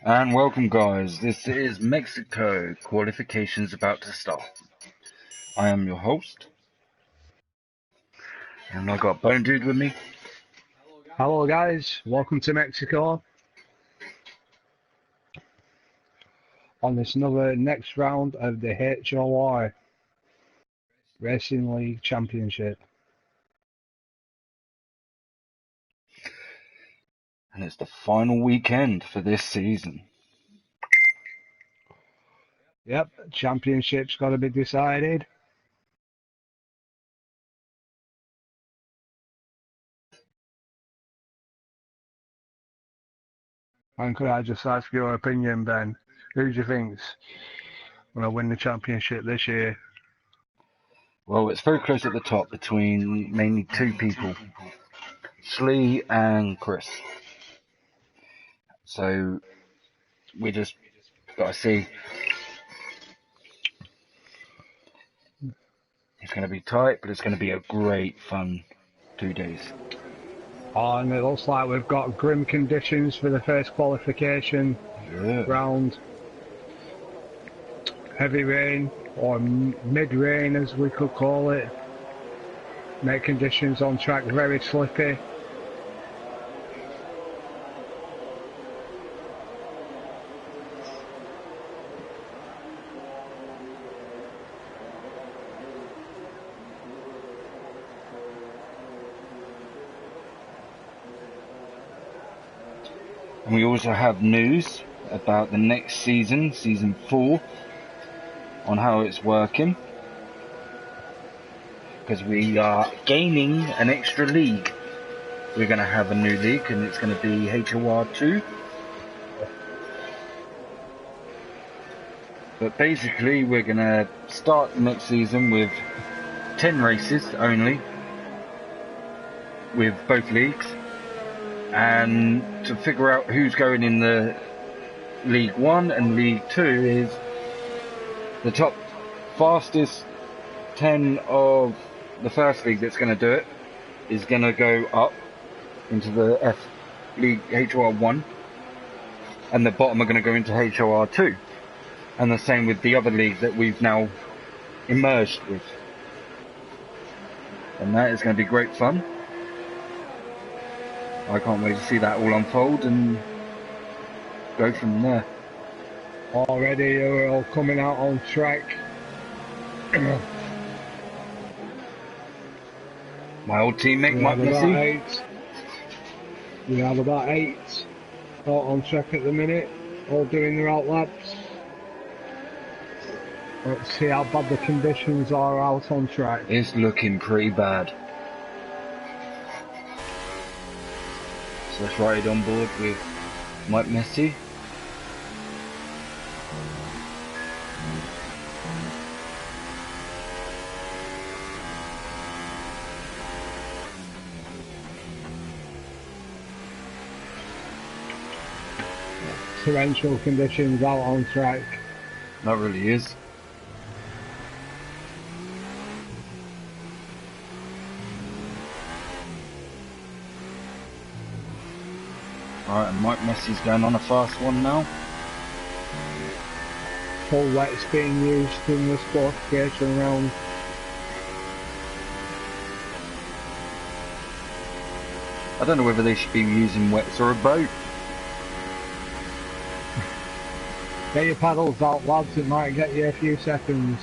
And welcome, guys. This is Mexico. Qualifications about to start. I am your host, and I got Bone Dude with me. Hello guys, welcome to Mexico on this next round of the HOR Racing League Championship. And it's the final weekend for this season. Yep, championship's got to be decided. And could I just ask your opinion, Ben? Who do you think's going to win the championship this year? Well, it's very close at the top between mainly two people, Slee and Chris. So we just got to see. It's going to be tight, but it's going to be a great fun 2 days. Oh, and it looks like we've got grim conditions for the first qualification round. Heavy rain, or mid-rain as we could call it. Make conditions on track very slippy. And we also have news about the next season, season 4, on how it's working. Because we are gaining an extra league. We're going to have a new league, and it's going to be HOR 2. But basically, we're going to start the next season with 10 races only, with both leagues. And to figure out who's going in the League 1 and League 2 is the top fastest 10 of the first league that's going to do it is going to go up into the F League HOR 1, and the bottom are going to go into HOR 2, and the same with the other league that we've now emerged with. And that is going to be great fun. I can't wait to see that all unfold and go from there. Already we're all coming out on track. My old teammate Mike Messi. We have about 8 out on track at the minute, all doing their out laps. Let's see how bad the conditions are out on track. It's looking pretty bad. So let's ride on board with Mike Messi. Torrential conditions out on track. That really is. Alright, and Mike Messi's going on a fast one now. Full wet's being used in this qualification round. I don't know whether they should be using wets or a boat. Get your paddles out, lads, it might get you a few seconds.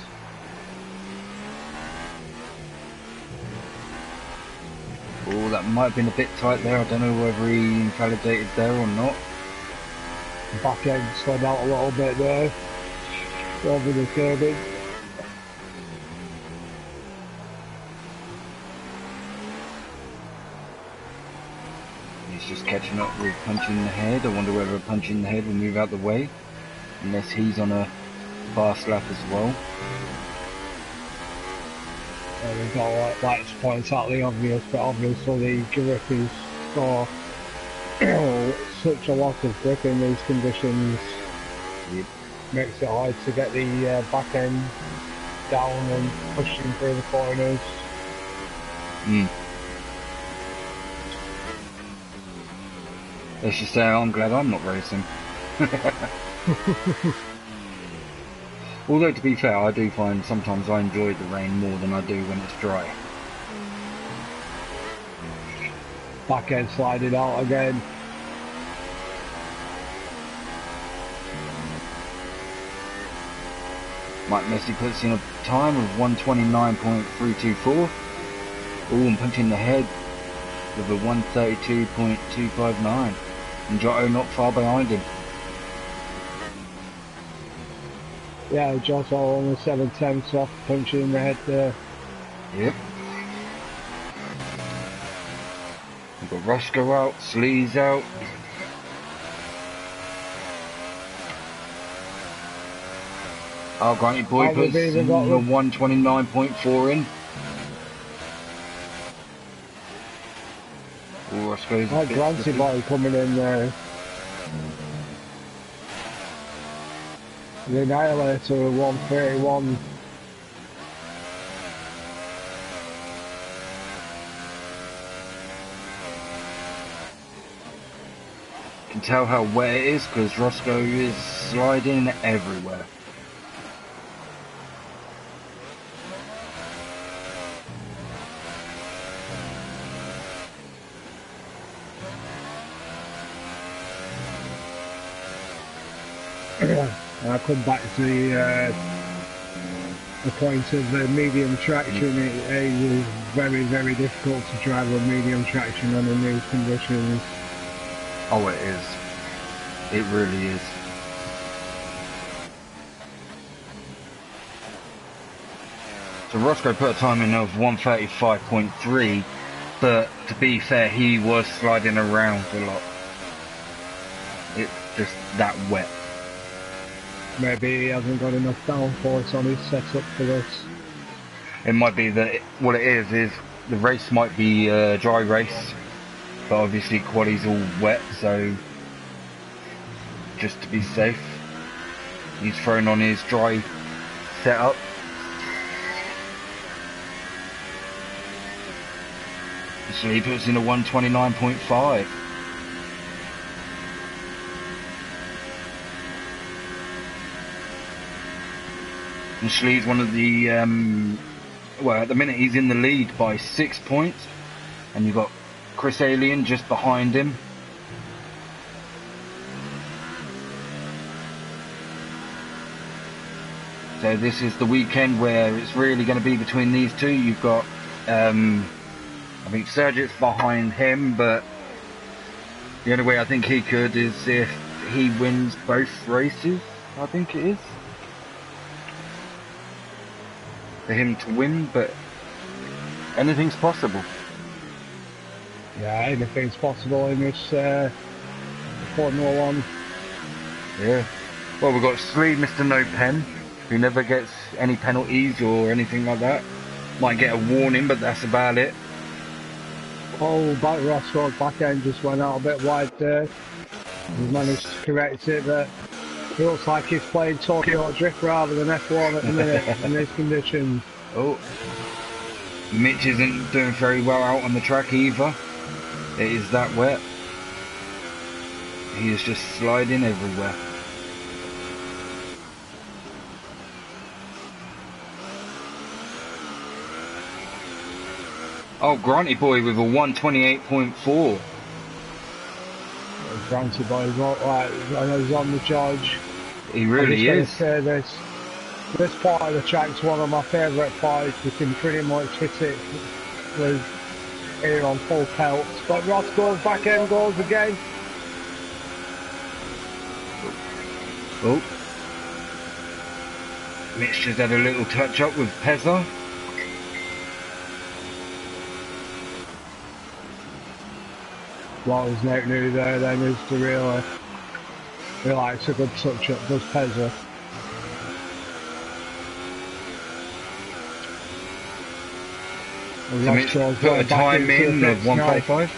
Oh, that might have been a bit tight there. I don't know whether he invalidated there or not. Back end slid out a little bit there. Over the curbing. He's just catching up with punching the head. I wonder whether punching the head will move out the way. Unless he's on a fast lap as well. We've got like to point out the obvious, but obviously the grip is for such a lot of grip in these conditions. Yep. Makes it hard to get the back end down and pushing through the corners. Let's just say I'm glad I'm not racing. Although, to be fair, I do find sometimes I enjoy the rain more than I do when it's dry. Back end sliding out again. Mike Messi puts in a time of 129.324. I'm punching the head with a 132.259. And Giotto not far behind him. Yeah, John's on 7/10 off, punching in the head there. Yep. We've got Roscoe out, Sleaze out. Our Granty Boy puts the 129.4 in. Roscoe's a bit Granty Boy coming in there. The Annihilator 131. You can tell how wet it is because Roscoe is sliding everywhere. And I come back to the point of the medium traction. It is very, very difficult to drive with medium traction under these conditions. Oh, it is. It really is. So Roscoe put a time in of 135.3, but to be fair, he was sliding around a lot. It's just that wet. Maybe he hasn't got enough downforce on his setup for this. It might be that what it is the race might be a dry race, but obviously quali's all wet, so just to be safe, he's thrown on his dry setup. So he puts in a 129.5. And Schlee's one of the, well, at the minute he's in the lead by 6 points. And you've got Chris Alien just behind him. So this is the weekend where it's really going to be between these two. You've got, I think Sergic's behind him, but the only way I think he could is if he wins both races, I think it is. For him to win, but anything's possible. Yeah, anything's possible in this Formula 1. Yeah. Well, we've got Slee, Mr. No Pen, who never gets any penalties or anything like that. Might get a warning, but that's about it. Oh, Roscoe's back end just went out a bit wide there. He's managed to correct it, but it looks like he's playing Tokyo Drift rather than F1 at the minute in these conditions. Oh. Mitch isn't doing very well out on the track either. It is that wet. He is just sliding everywhere. Oh, Granty Boy with a 128.4. Granty Boy's not right. I know he's on the charge. He really is. This part of the track's one of my favourite parts. You can pretty much hit it with here on full pelt. But Roscoe's back end goes again. Oh. Mitch just had a little touch up with Pezza. What was Nick new there then is to really it's a good touch up, does Pezza. So Mitch put a time in of 1:35.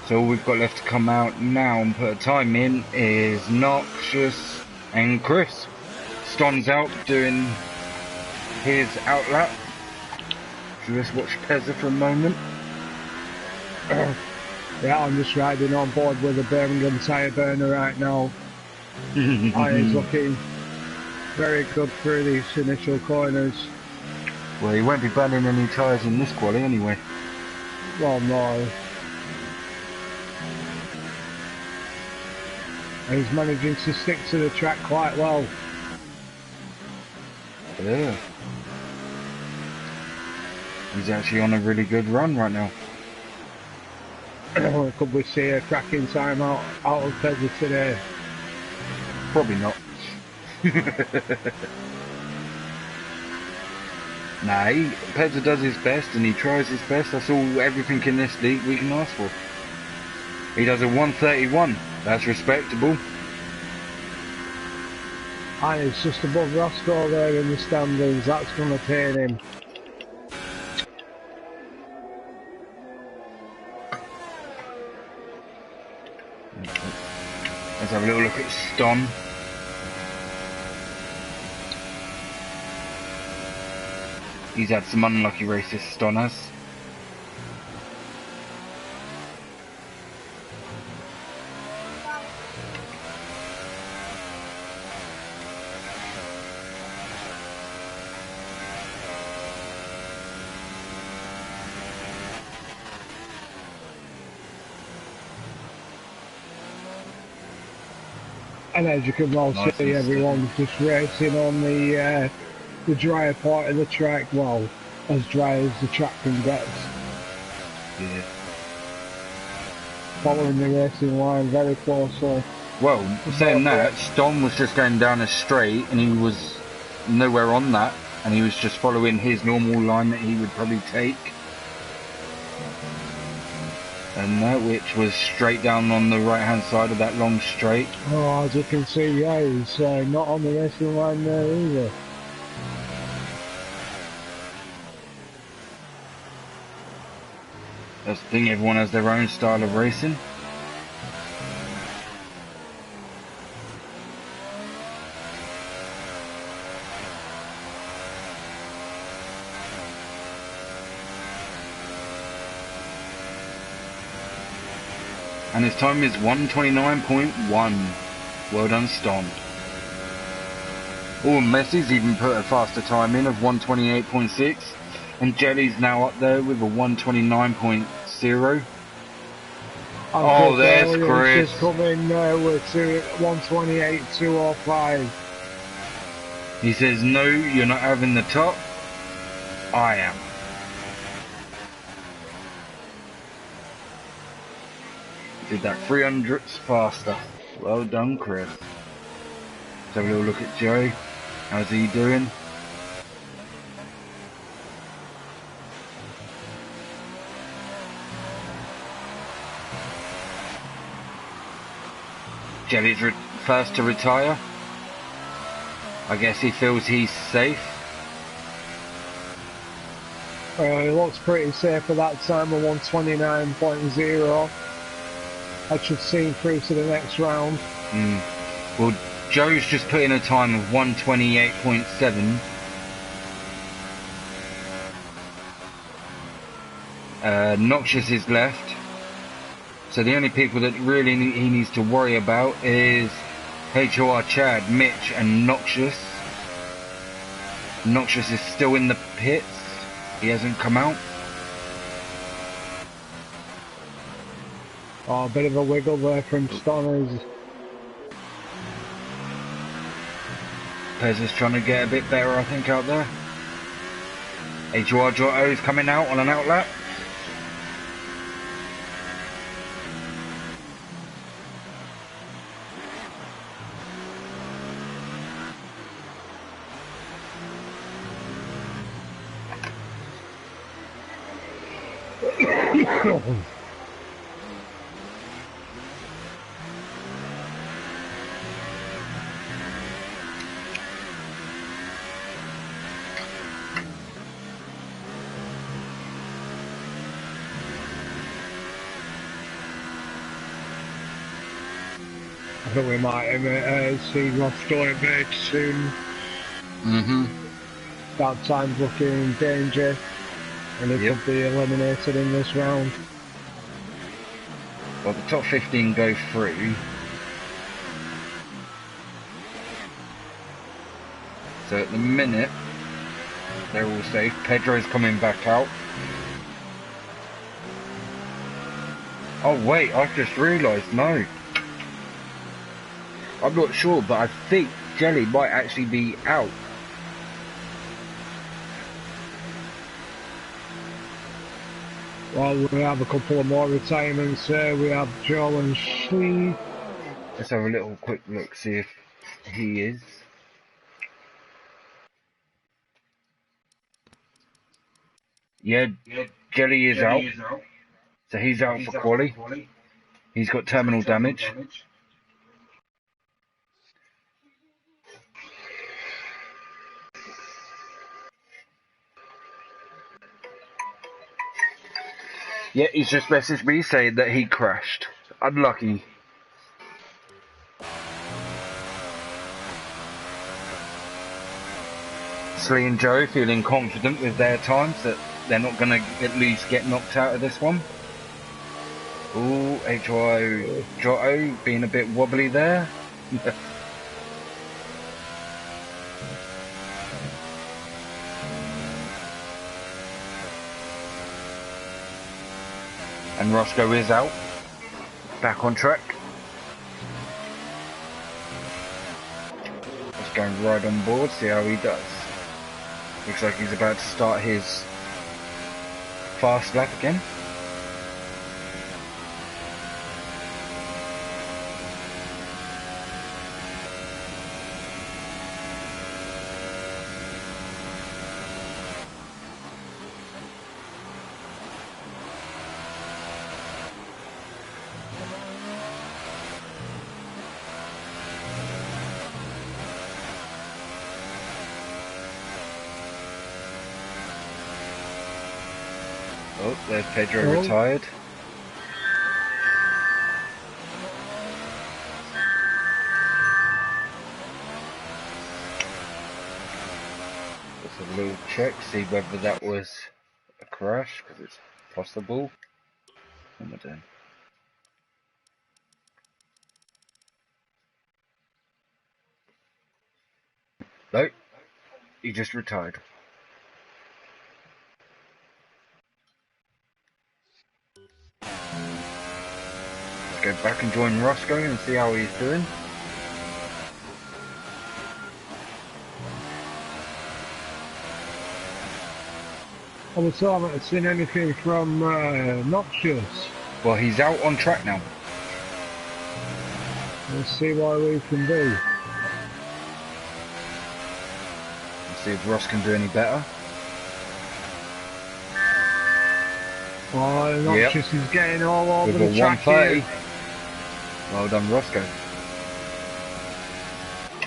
So all we've got left to come out now and put a time in is Noxious and Chris. Ston's out doing his outlap. So let's watch Pezza for a moment. Yeah, I'm just riding on board with a Birmingham tyre burner right now. He's looking very good through these initial corners. Well, he won't be burning any tyres in this quali anyway. Well, no. And he's managing to stick to the track quite well. Yeah. He's actually on a really good run right now. Could we see a cracking time out of Pedro today? Probably not. Nah, Pedro does his best and he tries his best. That's all, everything in this league we can ask for. He does a 131. That's respectable. And it's just above Roscoe there in the standings. That's going to pain him. Let's have a little look at Ston. He's had some unlucky races, Ston has. And as you can well see, everyone's just racing on the drier part of the track. Well, as dry as the track can get. Yeah. Following the racing line very closely. Well, saying that, Ston was just going down a straight and he was nowhere on that, and he was just following his normal line that he would probably take. And that, which was straight down on the right hand side of that long straight. Oh, as you can see, yeah, he's not on the racing line there either. That's the thing, everyone has their own style of racing. And his time is 1:29.1. Well done, Ston. Oh, Messi's even put a faster time in of 1:28.6. And Jelly's now up there with a 1:29.0. Oh, there's Chris. Just coming with 1:28.205. He says, no, you're not having the top. I am. Did that 300ths faster. Well done, Chris. Let's have a little look at Joe. How's he doing? Jelly's first to retire. I guess he feels he's safe. He looks pretty safe for that time of 1:29.0. That should see him through to the next round. Well, Joe's just put in a time of 1:28.7. Noxious is left. So the only people that really he needs to worry about is HOR Chad, Mitch and Noxious. Noxious is still in the pits. He hasn't come out. Oh, a bit of a wiggle there from Stonners. Pez is trying to get a bit better, I think, out there. HOR Giotto is coming out on an outlap. I think we might see Roscoe emerge soon. That time's looking in danger, and he could be eliminated in this round. Well, the top 15 go through. So at the minute, they're all safe. Pedro's coming back out. Oh wait, I've just realised, no. I'm not sure, but I think Jelly might actually be out. Well, we have a couple of more retirements here. We have Joe and Slee. Let's have a little quick look, see if he is. Yeah, Jelly is out. So he's out for quali. He's got terminal damage. Yeah, he's just messaged me saying that he crashed. Unlucky. Slee and Joe feeling confident with their times that they're not going to at least get knocked out of this one. Ooh, HYO Jotto being a bit wobbly there. And Roscoe is out. Back on track. Let's go and ride on board, see how he does. Looks like he's about to start his fast lap again. Oh, there's Pedro retired. Let's have a little check, see whether that was a crash, because it's possible. What am I doing? No, he just retired. Go back and join Roscoe and see how he's doing. I still haven't seen anything from Noxious. Well, he's out on track now. Let's see what we can do. Let's see if Ross can do any better. Oh, Noxious is getting all over with the track here. Well done, Roscoe.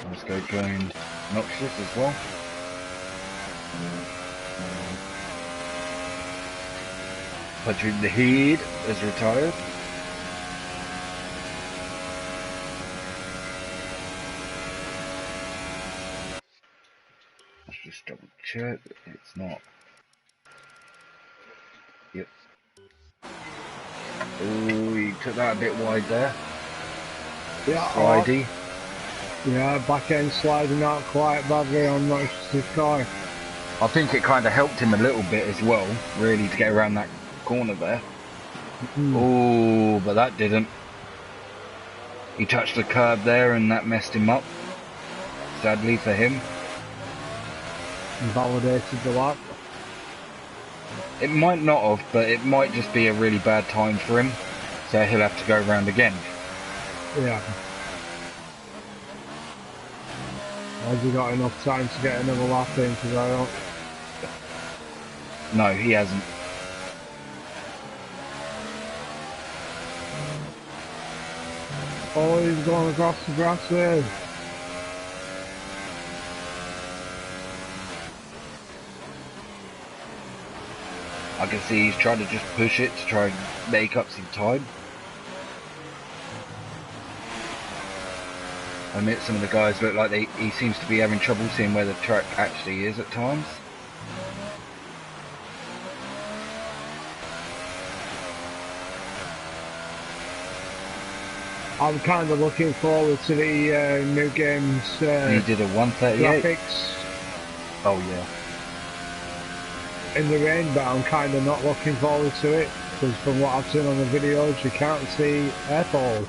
Roscoe joined Noxious as well. Patrick the Heed has retired. Let's just double check. It's not. Yep. Oh, he took that a bit wide there. Yeah, Slidey. Yeah, back end sliding out quite badly on Noxious's car. I think it kind of helped him a little bit as well, really, to get around that corner there. Oh, but that didn't. He touched the curb there and that messed him up. Sadly for him. Invalidated the lap. It might not have, but it might just be a really bad time for him. So he'll have to go around again. Yeah. Has he got enough time to get another lap in? Because I don't... No, he hasn't. Oh, he's going across the grass there. I can see he's trying to just push it to try and make up some time. I admit some of the guys look like he seems to be having trouble seeing where the track actually is at times. I'm kind of looking forward to the new game's You did a 138. graphics Oh yeah. in the rain, but I'm kind of not looking forward to it because from what I've seen on the videos, you can't see at all.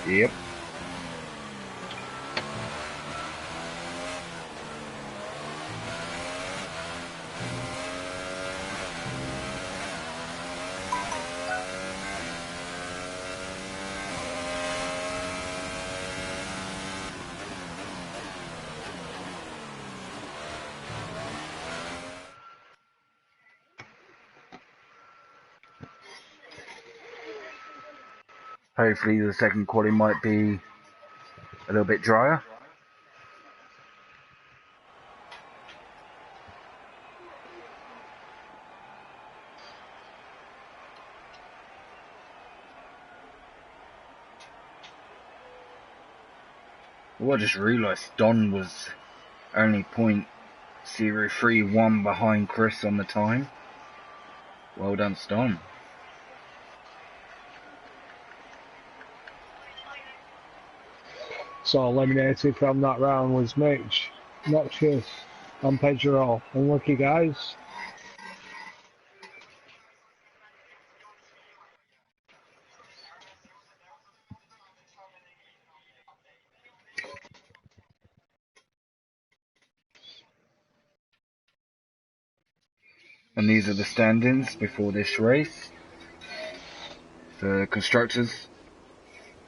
Yep. Hopefully the second quali might be a little bit drier. Well, I just realised Don was only .031 behind Chris on the time. Well done, Don. So eliminated from that round was Mitch, Noxious, and Pedro. Unlucky guys. And these are the standings before this race. The constructors.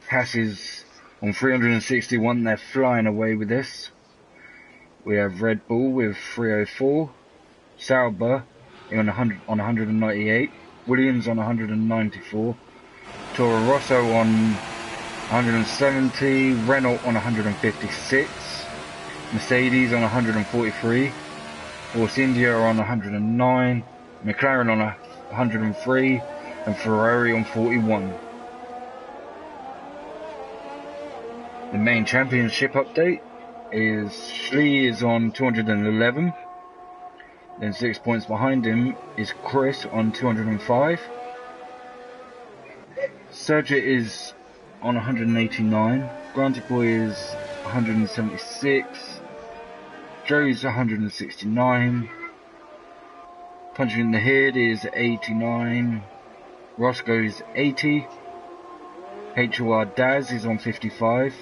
Haas is on 361, they're flying away with this. We have Red Bull with 304, Sauber on 198, Williams on 194, Toro Rosso on 170, Renault on 156, Mercedes on 143, Force India on 109, McLaren on 103, and Ferrari on 41. The main championship update is Schlee is on 211, then 6 points behind him is Chris on 205, Sergio is on 189, Granted Boy is 176, Joe's 169, Punching in the Head is 89, Roscoe's 80, HOR Daz is on 55,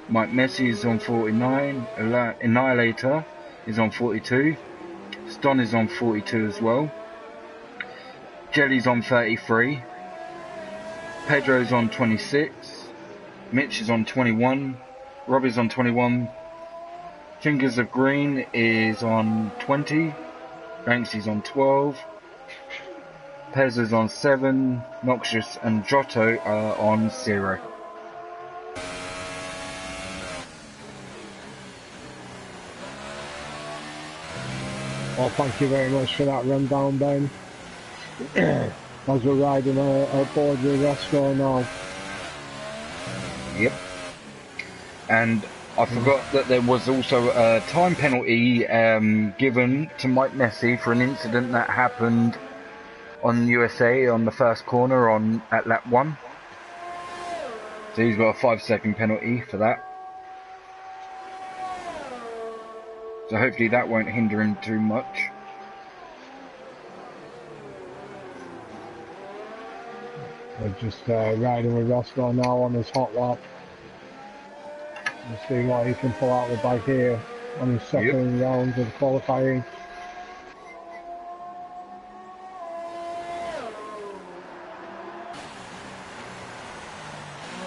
Mike Messi is on 49, Annihilator is on 42, Ston is on 42 as well, Jelly's on 33, Pedro's on 26, Mitch is on 21, Robbie's on 21, Fingers of Green is on 20, Banksy's on 12, Pez is on 7, Noxious and Giotto are on 0. Well, thank you very much for that rundown, Ben. As we're riding aboard with Roscoe now. Yep. And I forgot that there was also a time penalty given to Mike Messi for an incident that happened on USA on the first corner at lap 1. So he's got a 5-second penalty for that. So hopefully that won't hinder him too much. We're just riding with Roscoe now on his hot lap. We'll see what he can pull out the bike here on his second round of qualifying.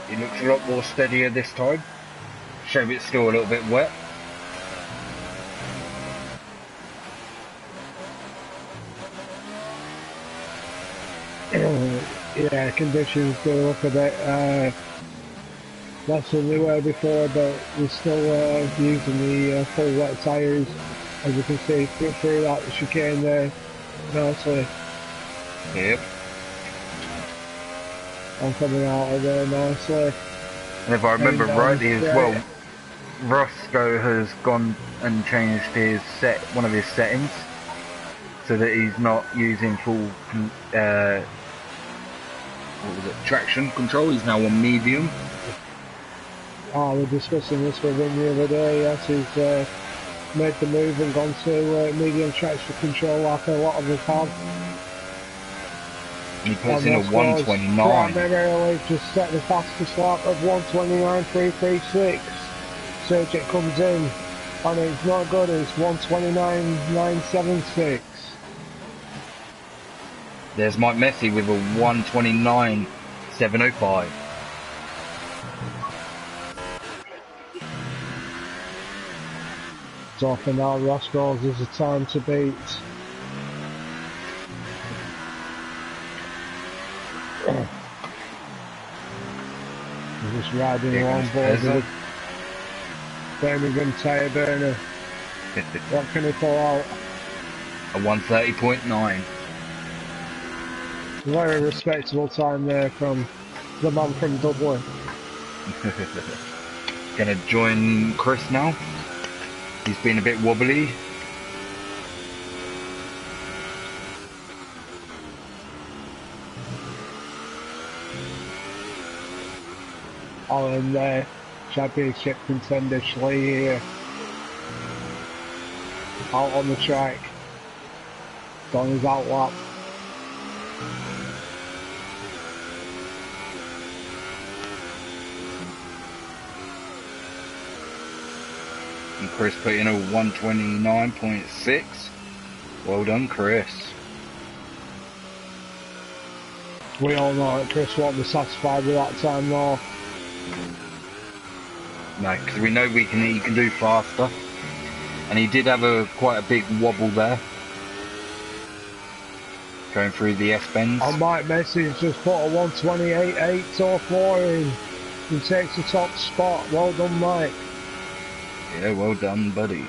He looks a lot more steadier this time. Shame it's still a little bit wet. Yeah, conditions do look a bit less than they were before, but we're still using the full wet tyres, as you can see through that chicane there nicely. Yep. I'm coming out of there nicely. And if I remember rightly as well, Roscoe has gone and changed one of his settings so that he's not using full traction control. He's now on medium. I was discussing this with him the other day. Yes, he's made the move and gone to medium tracks for control like a lot of us have. And he puts in a 129. Primarily just set the fastest lap of 129.336. Circuit comes in and it's not good, it's 129.976. There's Mike Messi with a 129.705. So for now, Roscoe's is a time to beat. We're just riding along board with a Birmingham tyre burner. What can he pull out? A 130.9. Very respectable time there from the man from Dublin. Gonna join Chris now. He's been a bit wobbly. Oh, and championship contender Schley here. Out on the track. On his out lap. And Chris put in a 129.6. Well done, Chris. We all know that Chris won't be satisfied with that time though. No, because we know he can do faster. And he did have quite a big wobble there. Going through the S-bends. And Mike Messi's just put a 128.804 in and takes the top spot. Well done, Mike. Yeah, well done, buddy.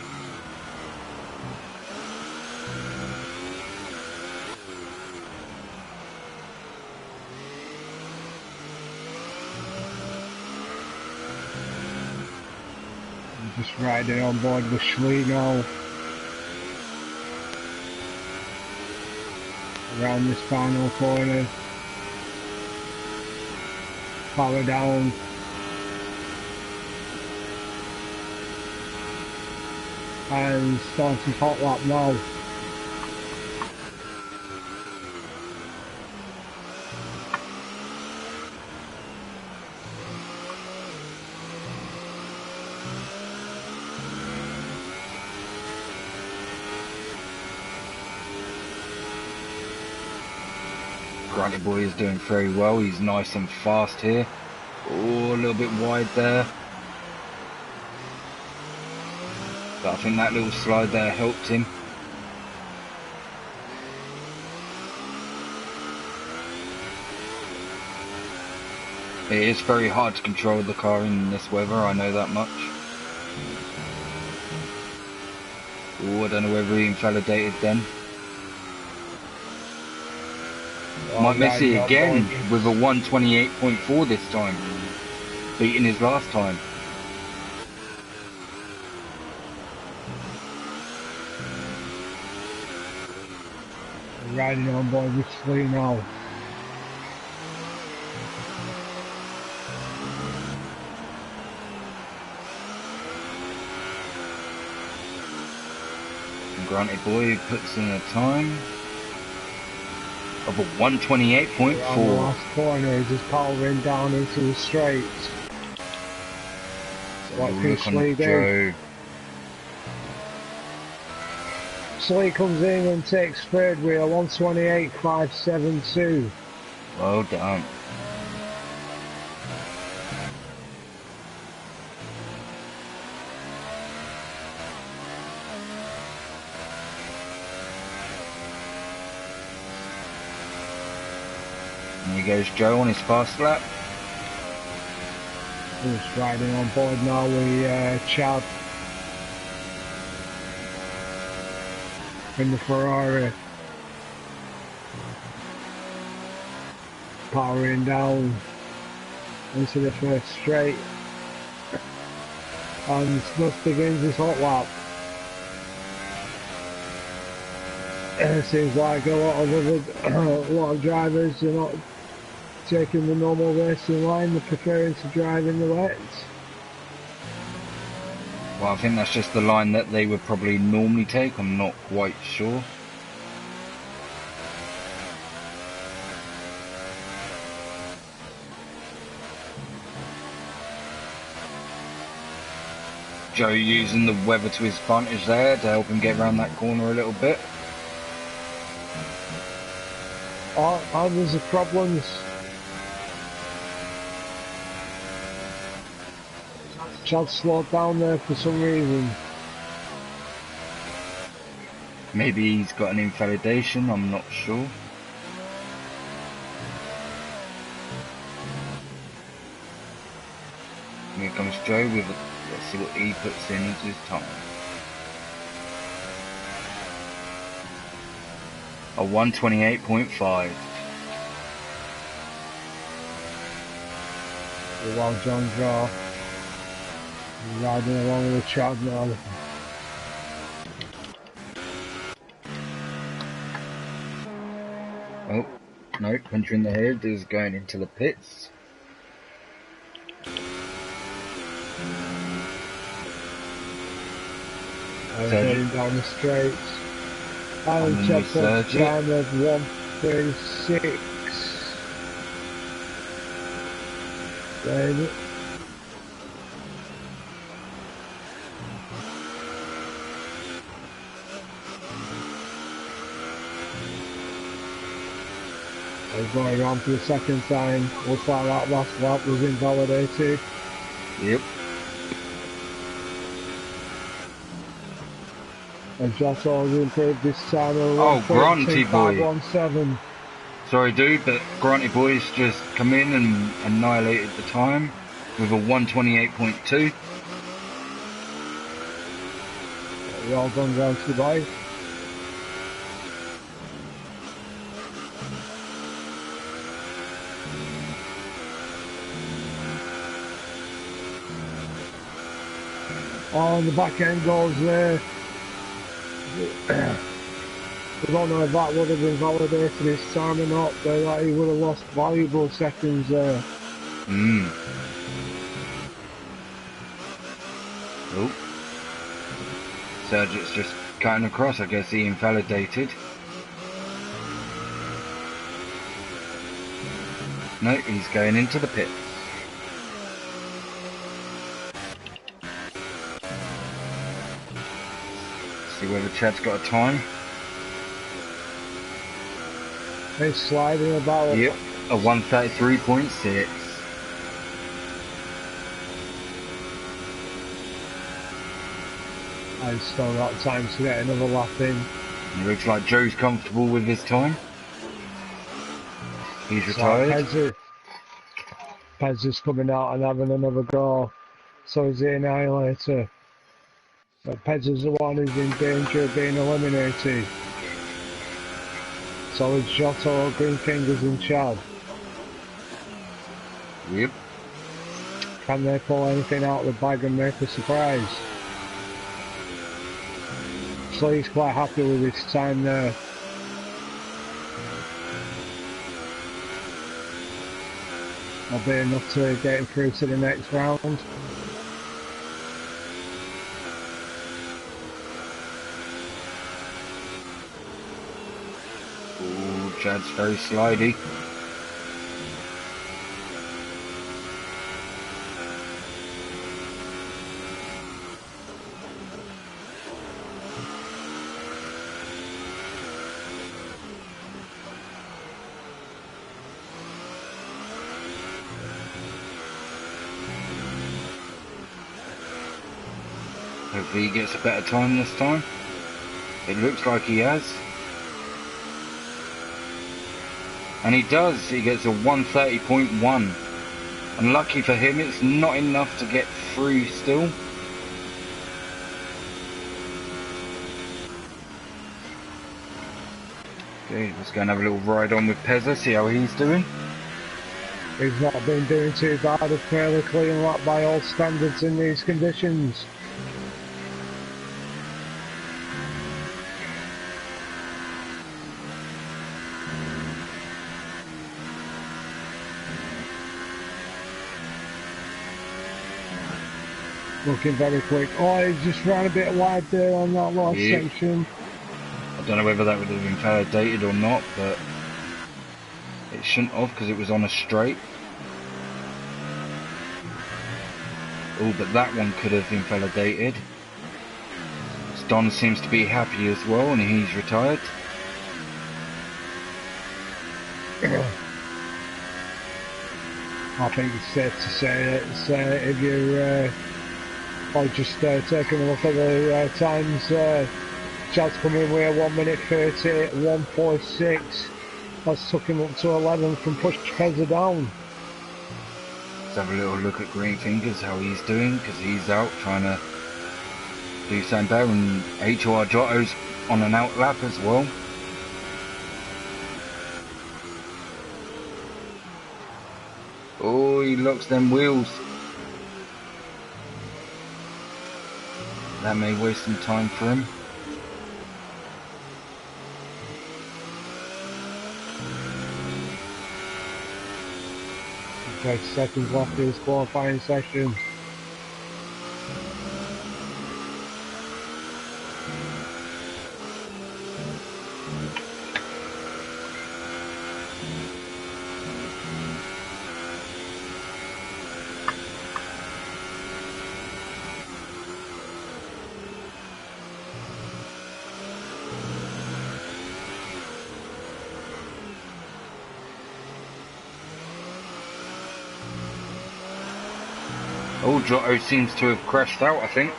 Just riding on board with Schley now. Around this final corner. Power down. And starting hot lap now. Grunty Boy is doing very well. He's nice and fast here. Oh, a little bit wide there. But I think that little slide there helped him. It is very hard to control the car in this weather, I know that much. Oh, I don't know whether he invalidated then. Mike Messi again with a 128.4 this time, beating his last time. Riding on board with Schley now. And Grunty Boy puts in a time of a 128.4. On the last corner, he's just powering down into the straight. What can Schley do? Schley comes in and takes third wheel, 128.572. Well done. And here goes Joe on his fast lap. Just riding on board now with Chad in the Ferrari. Powering down into the first straight. And thus begins his hot lap. It seems like a lot of drivers are not taking the normal racing line, they're preferring to drive in the wets. Well, I think that's just the line that they would probably normally take. I'm not quite sure. Joe using the weather to his advantage there to help him get around that corner a little bit. Oh, there's the problems. Chad slowed down there for some reason. Maybe he's got an invalidation, I'm not sure. Here comes Joe with a, let's see what he puts in as his time. A 128.5. While John Draw riding along with Chad now. Oh, no, puncher in the head is going into the pits. Heading down the straights. And Chad puts time of 1:36. Then they're going around for the second time. Looks like that last lap was invalidated. Yep. And Giotto's improved this time. Oh, Granty boy. 517. Sorry, dude, but Granty boy's just come in and annihilated the time with a 128.2. Well done, Granty boy. Oh, and the back end goes there. I don't know if that would have been validated his time or not, but like, he would have lost valuable seconds there. Oh. Sergeant's just cutting across, I guess he invalidated. No, he's going into the pits. See whether Chad's got a time. He's sliding about. Yep, a 133.6. I've still got time to get another lap in. It looks like Joe's comfortable with his time. He's retired. Pez is coming out and having another go. So is the Annihilator. But Pez is the one who's in danger of being eliminated. So it's Giotto, Green Fingers and Chad. Yep. Can they pull anything out of the bag and make a surprise? So he's quite happy with his time there. I'll be enough to get him through to the next round. Ooh, Chad's very slidey. Hopefully he gets a better time this time. It looks like he has. And he does. He gets a 130.1. And lucky for him, it's not enough to get through still. Okay, let's go and have a little ride on with Pezza, see how he's doing. He's not been doing too bad, a fairly clean lap by all standards in these conditions. Looking very quick. Oh, he's just ran a bit wide there on that last section. I don't know whether that would have been validated or not, but it shouldn't have because it was on a straight. Oh, but that one could have been validated. Don seems to be happy as well, and he's retired. I think it's safe to say that if you're just taking a look at the times, Chad's come in with a 1 minute 30, 1:46. That's took him up to 11 from push Pezza down. Let's have a little look at Green Fingers, how he's doing, because he's out trying to do something better, and HOR Giotto's on an out lap as well. Oh, he locks them wheels. That may waste some time for him. Okay, seconds left of his qualifying session. Oh, Giotto seems to have crashed out, I think.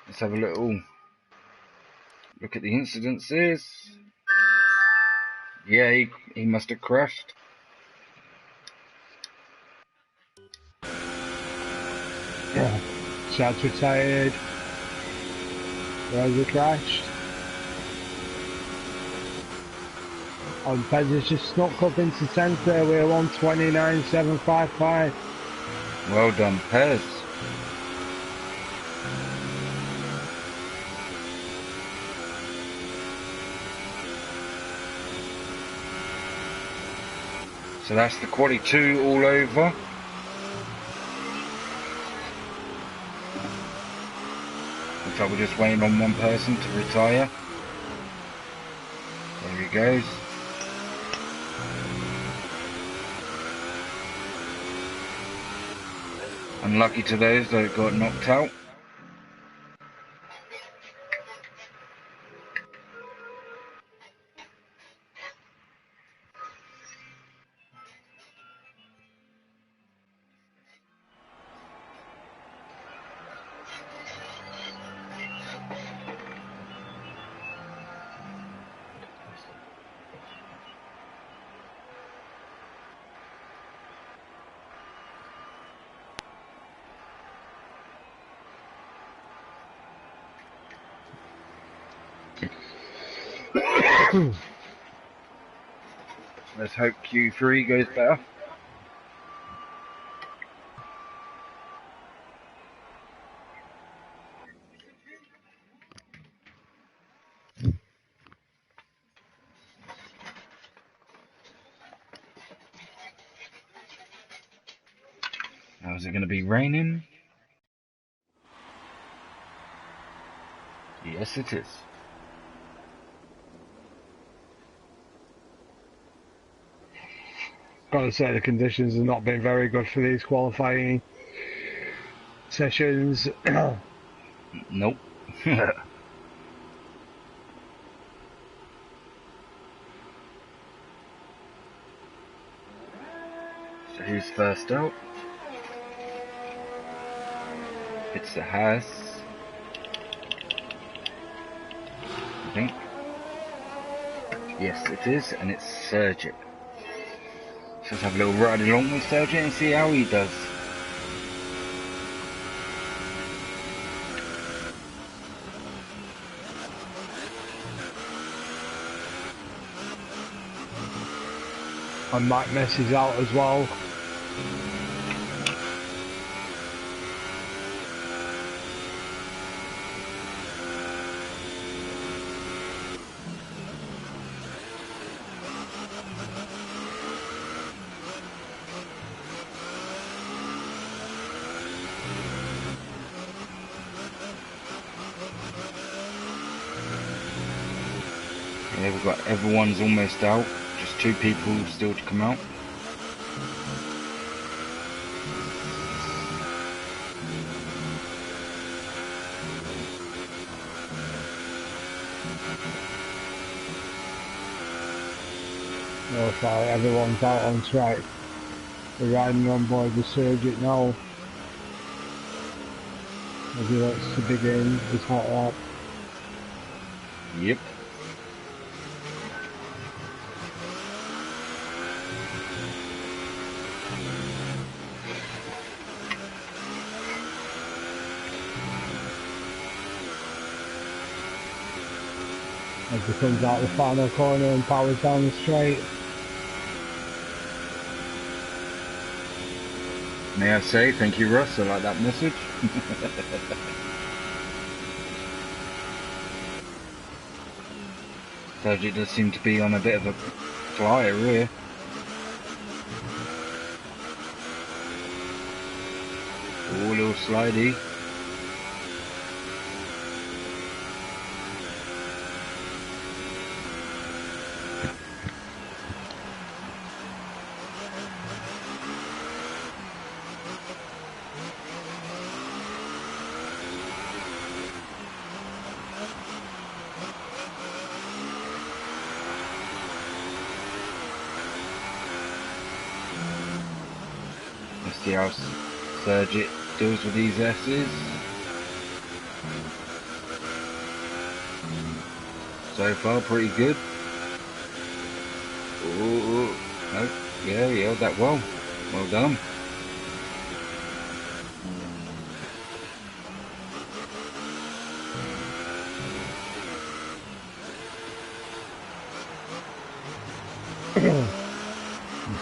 Let's have a little look at the incidences. Yeah, he must have crashed. Yeah. Chad's retired. Rosa crashed. And Pezza's just snuck up into 10th there with a 1:29.755. Well done, Pez. So that's the quali 2 all over. Looks like we're just waiting on one person to retire. There he goes. Unlucky to those that got knocked out. Let's hope Q3 goes better. Now, is it going to be raining? Yes, it is. Gotta say the conditions have not been very good for these qualifying sessions. Nope. So who's first out? It's the Haas, I think. Yes, it is, and it's Sergit. So let's have a little ride along with Sergit and see how he does. And Mike Messi's out as well. Yeah, we've got everyone's almost out. Just 2 people still to come out. Looks like everyone's out on track. We're riding on board the Surgeon now. As he looks to begin his hot lap. Yep. As he comes out the final corner and powers down the straight. May I say, thank you, Russ. I like that message. Sergio does seem to be on a bit of a flyer here. Oh, a little slidey. See how Sergio deals with these S's. So far, pretty good. Oh, no, yeah, he held that well. Well done.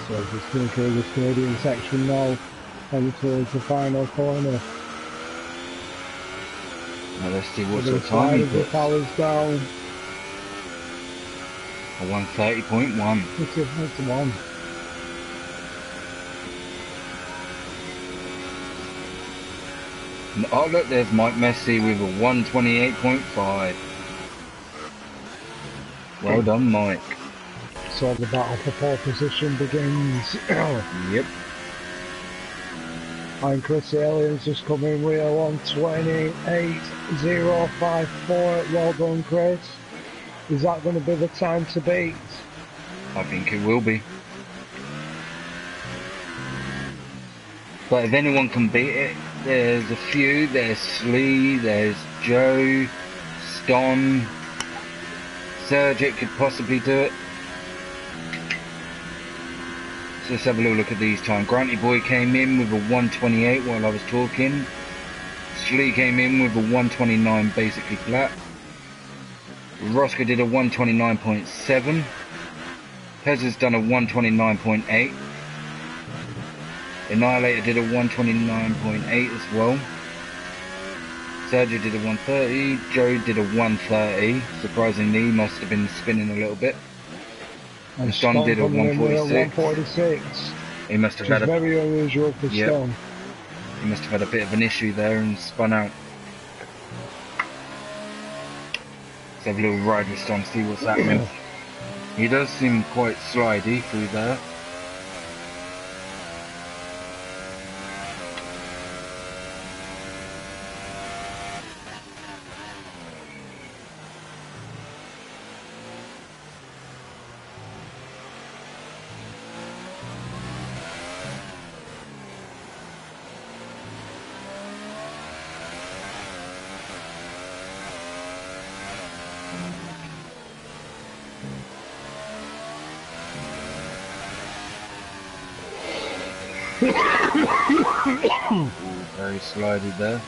So just going through the stadium section now, heading towards the final corner. Now let's see what sort of time he puts. Powers down. A 130.1. It's a one. Oh look, there's Mike Messi with a 128.5. Well done, Mike. So the battle for pole position begins. Yep. And Chris Alien's just come in with a 128.054. Well done, Chris. Is that going to be the time to beat? I think it will be. But if anyone can beat it, there's a few. There's Slee, there's Joe, Ston, Sergic could possibly do it. So let's have a little look at these times. Granty Boy came in with a 128 while I was talking. Slee came in with a 129 basically flat. Roscoe did a 129.7. Pez has done a 129.8. Annihilator did a 129.8 as well. Sergio did a 130. Joe did a 130. Surprisingly, he must have been spinning a little bit. And Ston did a 146. He must have had a very unusual for Ston. He must have had a bit of an issue there and spun out. Let's have a little ride with Ston, see what's happening. He does seem quite slidey through there. Ooh, very slidey there.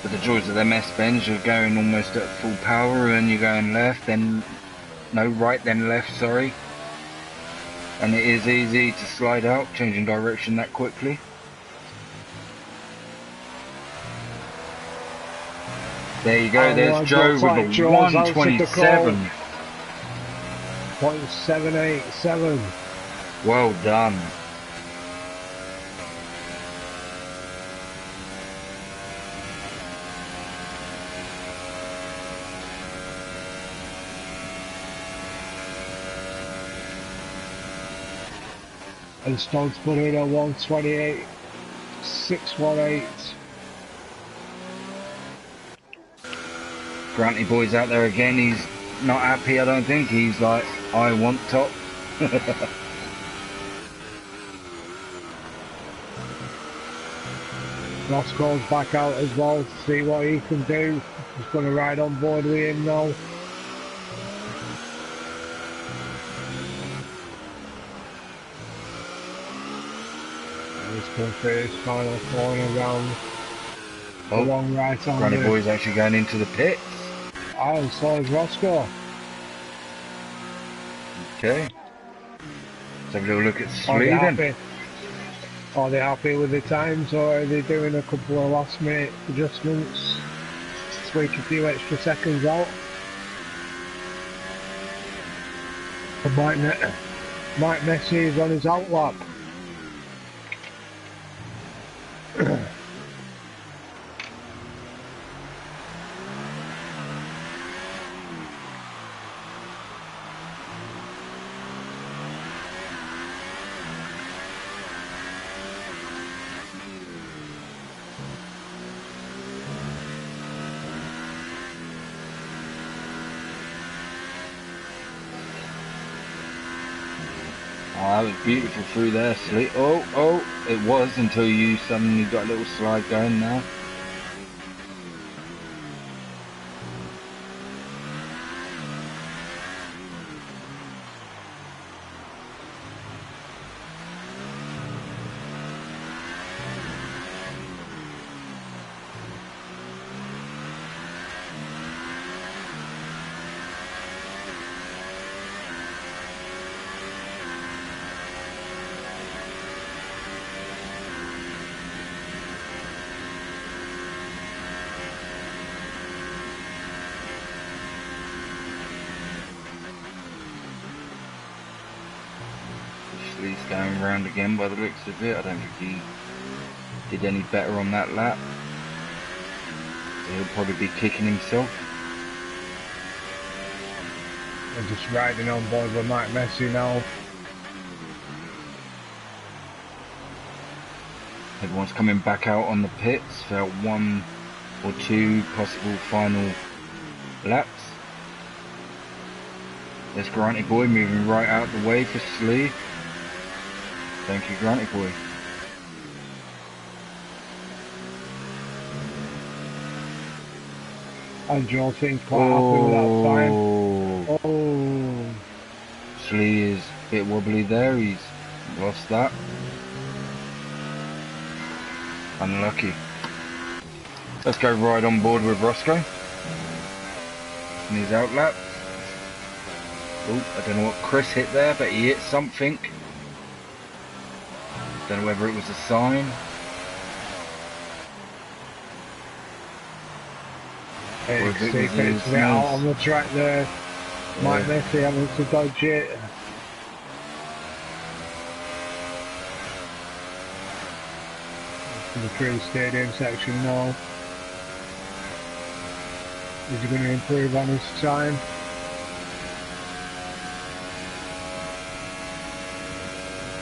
But the joys of them S-bends, you're going almost at full power and you're going left, then no, right then left, sorry. And it is easy to slide out, changing direction that quickly. There you go, there's Joe with a 127. 0.787. Well done. And Stone's putting in a 128.618. Granty boy's out there again. He's not happy, I don't think. He's like, I want top. Roscoe's back out as well to see what he can do. He's going to ride on board with him now. He's going for his final corner round the long right on. Granny boy's actually going into the pits. And so is Roscoe. Okay. Let's have a little look at Sweden. Are they happy with the times, or are they doing a couple of last minute adjustments to squeak a few extra seconds out? And Mike Messi is on his outlap. That was beautiful through there, Sleep. Oh, it was until you suddenly got a little slide going now. He's going round again by the looks of it. I don't think he did any better on that lap. He'll probably be kicking himself. They're just riding on board with Mike Messi now. Everyone's coming back out on the pits for 1 or 2 possible final laps. There's Granty Boy moving right out the way for Slee. Thank you, Granty Boy. And Joe seems quite happy with that time. Oh. Slee is a bit wobbly there. He's lost that. Unlucky. Let's go right on board with Roscoe. In his outlap. Oh, I don't know what Chris hit there, but he hit something. Don't know whether it was a sign. It's out on the track there. Mike Messi having to dodge it. The Crew Stadium section now. Is he going to improve on his time?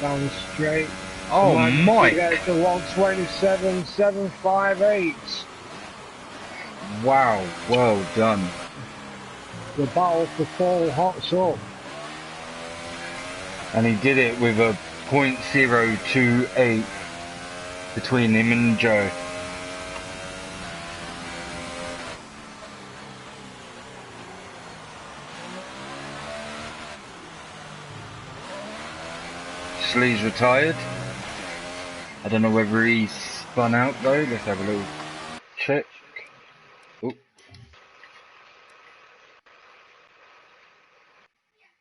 Down the straight. Oh, Mike! Get to 127.758. Wow, well done. The battle for full hots up. And he did it with a .028 between him and Joe. Slee's retired. I don't know whether he spun out though. Let's have a little check. Oh.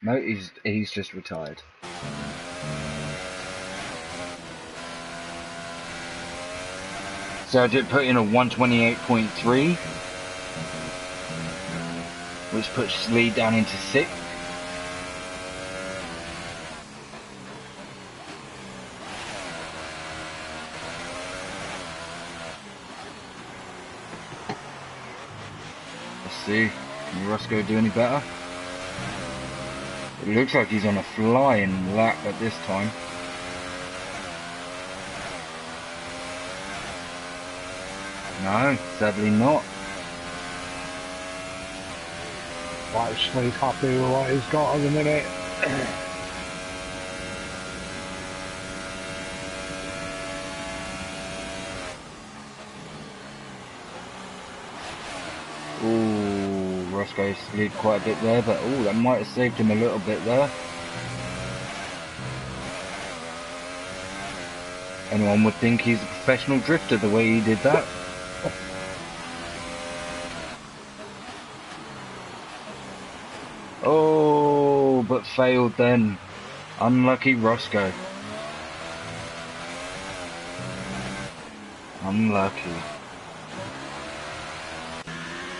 No, he's just retired. So I did put in a 128.3, which puts Slee down into 6th. Let's see, can Roscoe do any better? It looks like he's on a flying lap at this time. No, sadly not. Actually, he's happy with what he's got at the minute. Ooh, Roscoe slid quite a bit there, but ooh, that might have saved him a little bit there. Anyone would think he's a professional drifter the way he did that. Oh, but failed then. Unlucky Roscoe. Unlucky.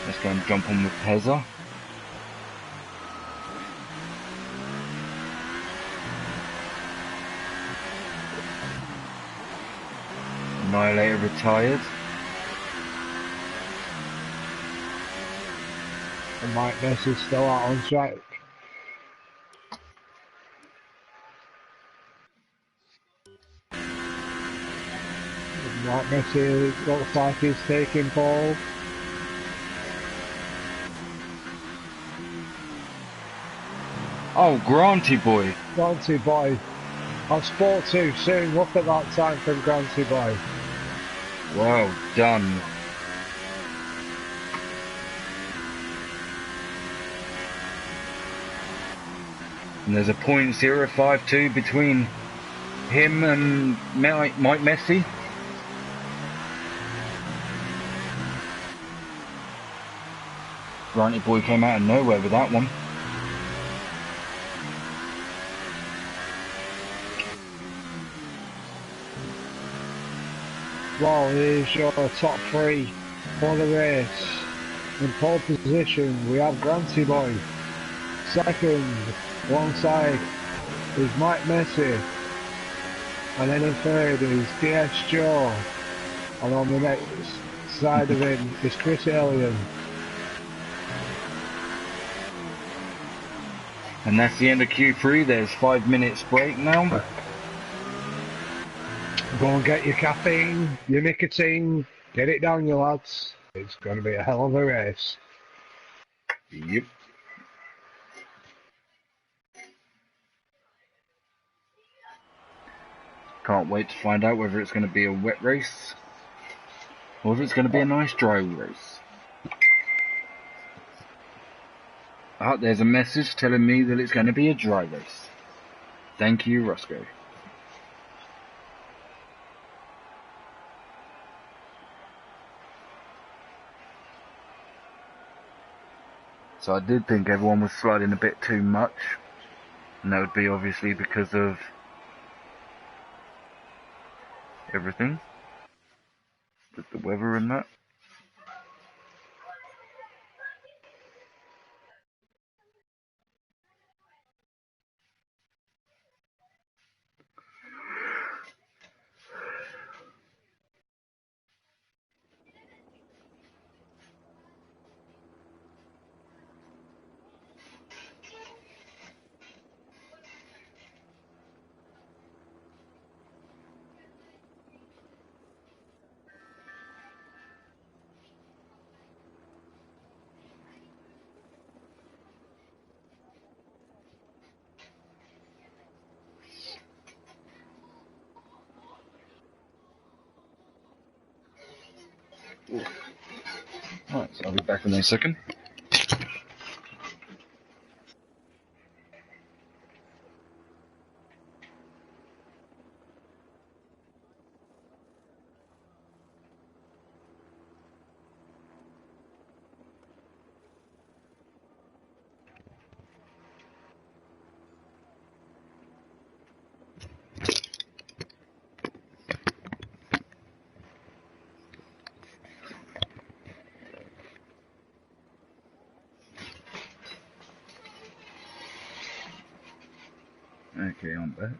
Let's go and jump on with Pezza. Annihilator retired. And Mike Messi's still out on track. Mike Messi looks like he's taking pole. Oh, Granty boy. Granty boy. I spoke too soon. Look at that time from Granty boy. Well done. And there's a .052 between him and Mike Messi. Granty boy came out of nowhere with that one. Well, here's your top three for the race. In pole position, we have Granty boy. Second, alongside is Mike Messi. And then in third is DS Joe. And on the next side of him is Chris Alien. And that's the end of Q3. There's 5 minutes break now. Go and get your caffeine, your nicotine, get it down, you lads. It's going to be a hell of a race. Yep. Can't wait to find out whether it's going to be a wet race or if it's going to be a nice dry race. Ah, there's a message telling me that it's going to be a dry race. Thank you, Roscoe. So I did think everyone was sliding a bit too much, and that would be obviously because of everything, with the weather and that. Right, so I'll be back in a second. Okay, I'm back.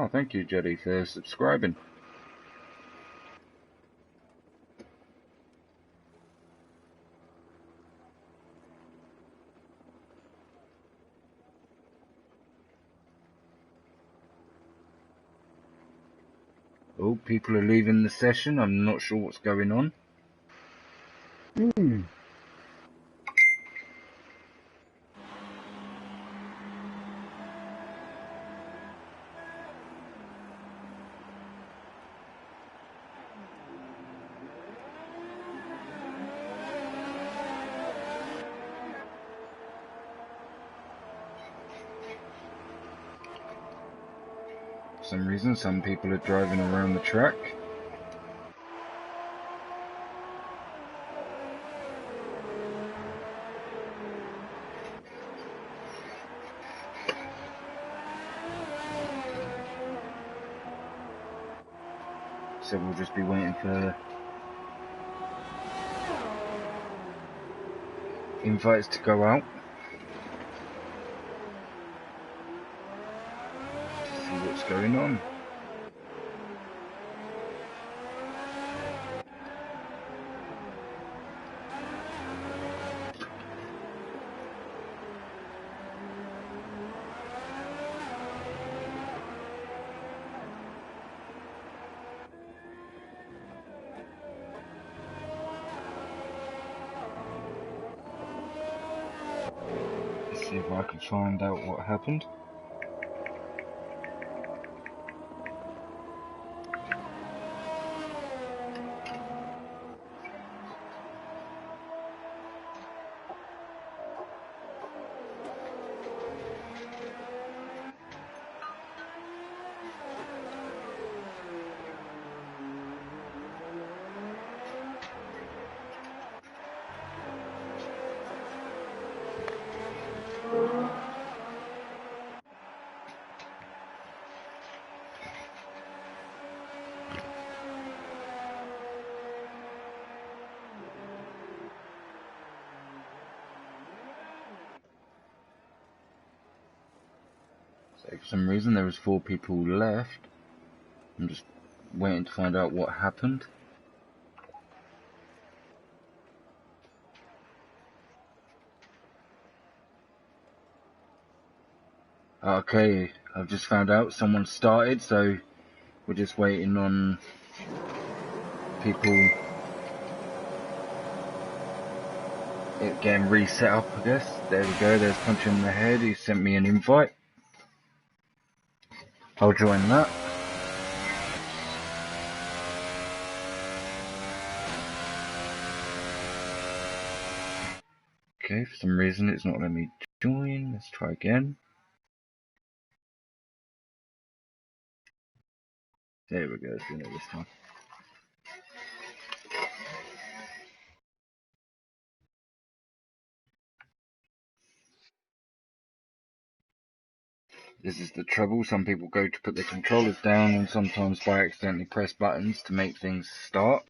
Oh, thank you, Jetty, for subscribing. Oh, people are leaving the session. I'm not sure what's going on. For some reason, some people are driving around the track. So we'll just be waiting for invites to go out to see what's going on. Let's see if I can find out what happened. So for some reason there was 4 people left. I'm just waiting to find out what happened. Okay, I've just found out someone started, so we're just waiting on people getting reset up, I guess. There we go, there's Punch in the Head. He sent me an invite. I'll join that. Okay, for some reason it's not letting me join. Let's try again. There we go, it's doing it this time. This is the trouble. Some people go to put their controllers down and sometimes by accidentally press buttons to make things start.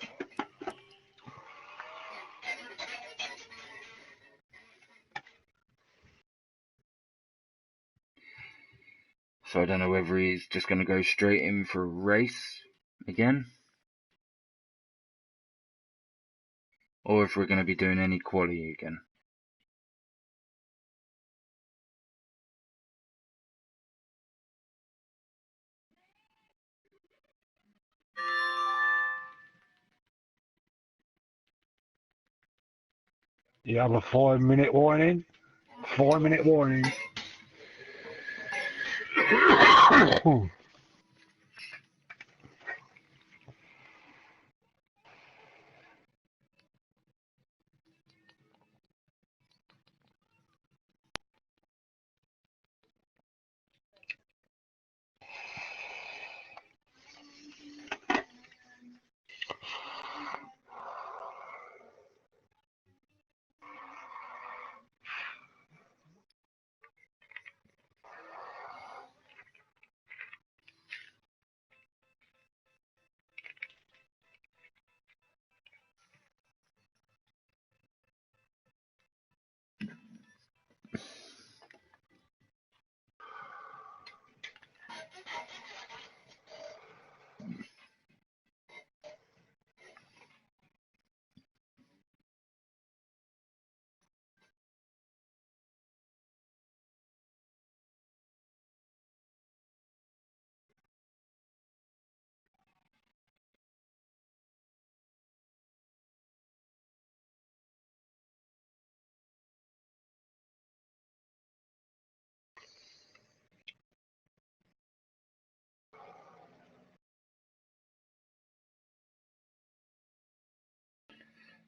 So I don't know whether he's just going to go straight in for a race again, or if we're going to be doing any quali again. You have a 5-minute warning. 4-minute warning.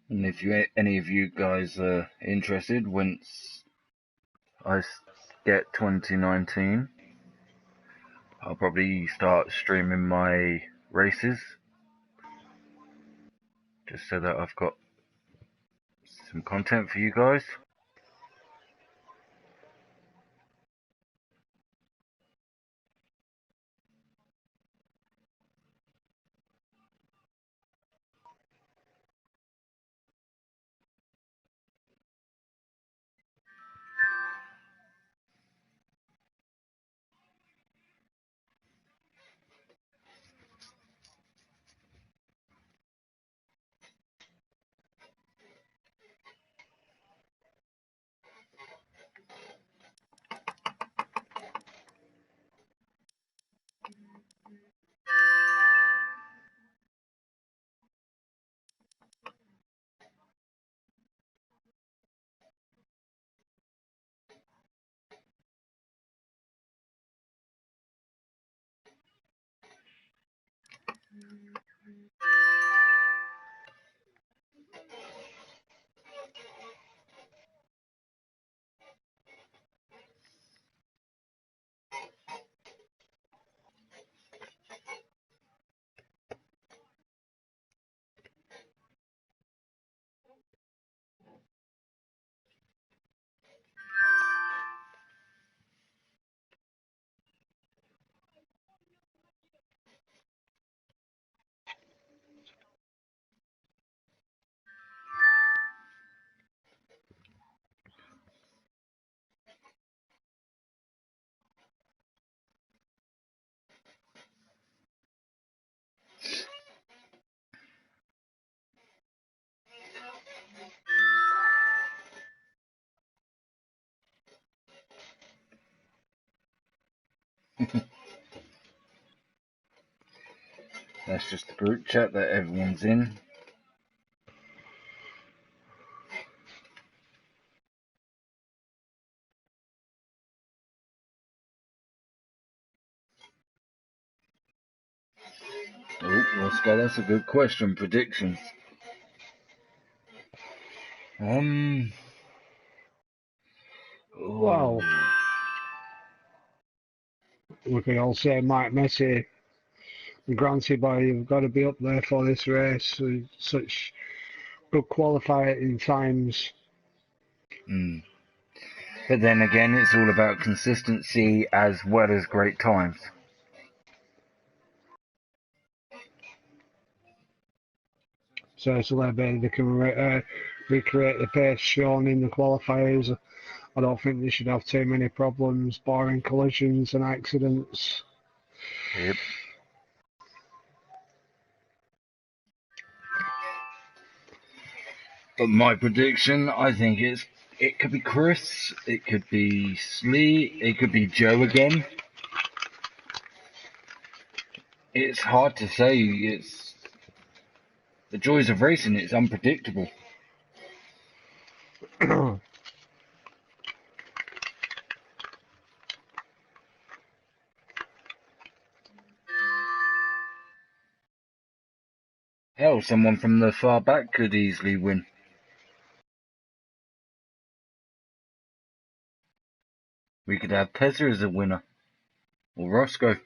And if any of you guys are interested, once I get 2019, I'll probably start streaming my races, just so that I've got some content for you guys. That's just the group chat that everyone's in. Oh, Roscoe, that's a good question. Predictions. Well, we can all say Mike Messi. Granted, boy, you've got to be up there for this race with such good qualifying times. But then again, it's all about consistency as well as great times. Certainly, maybe they can recreate the pace shown in the qualifiers. I don't think they should have too many problems, barring collisions and accidents. Yep. But my prediction, I think it could be Chris, it could be Slee, it could be Joe again. It's hard to say. It's the joys of racing. It's unpredictable. Hell, someone from the far back could easily win. We could have Pezza as a winner, or Roscoe.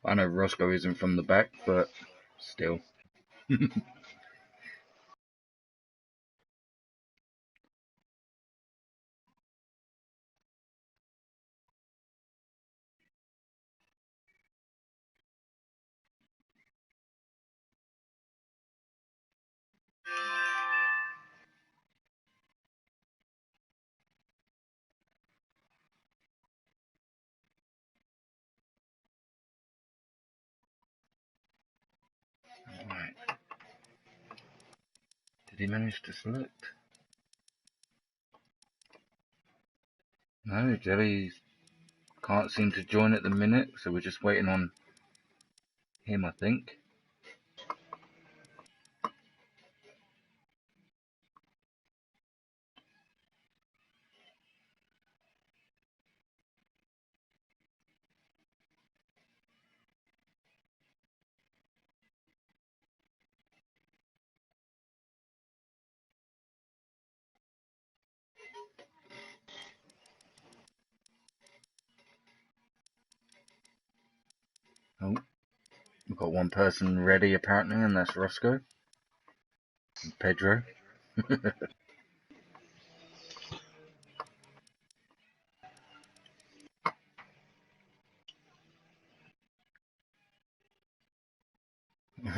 I know Roscoe isn't from the back, but still. Right. Did he manage to select? No, Jelly can't seem to join at the minute, so we're just waiting on him, I think. Oh, we've got one person ready apparently, and that's Roscoe. And Pedro.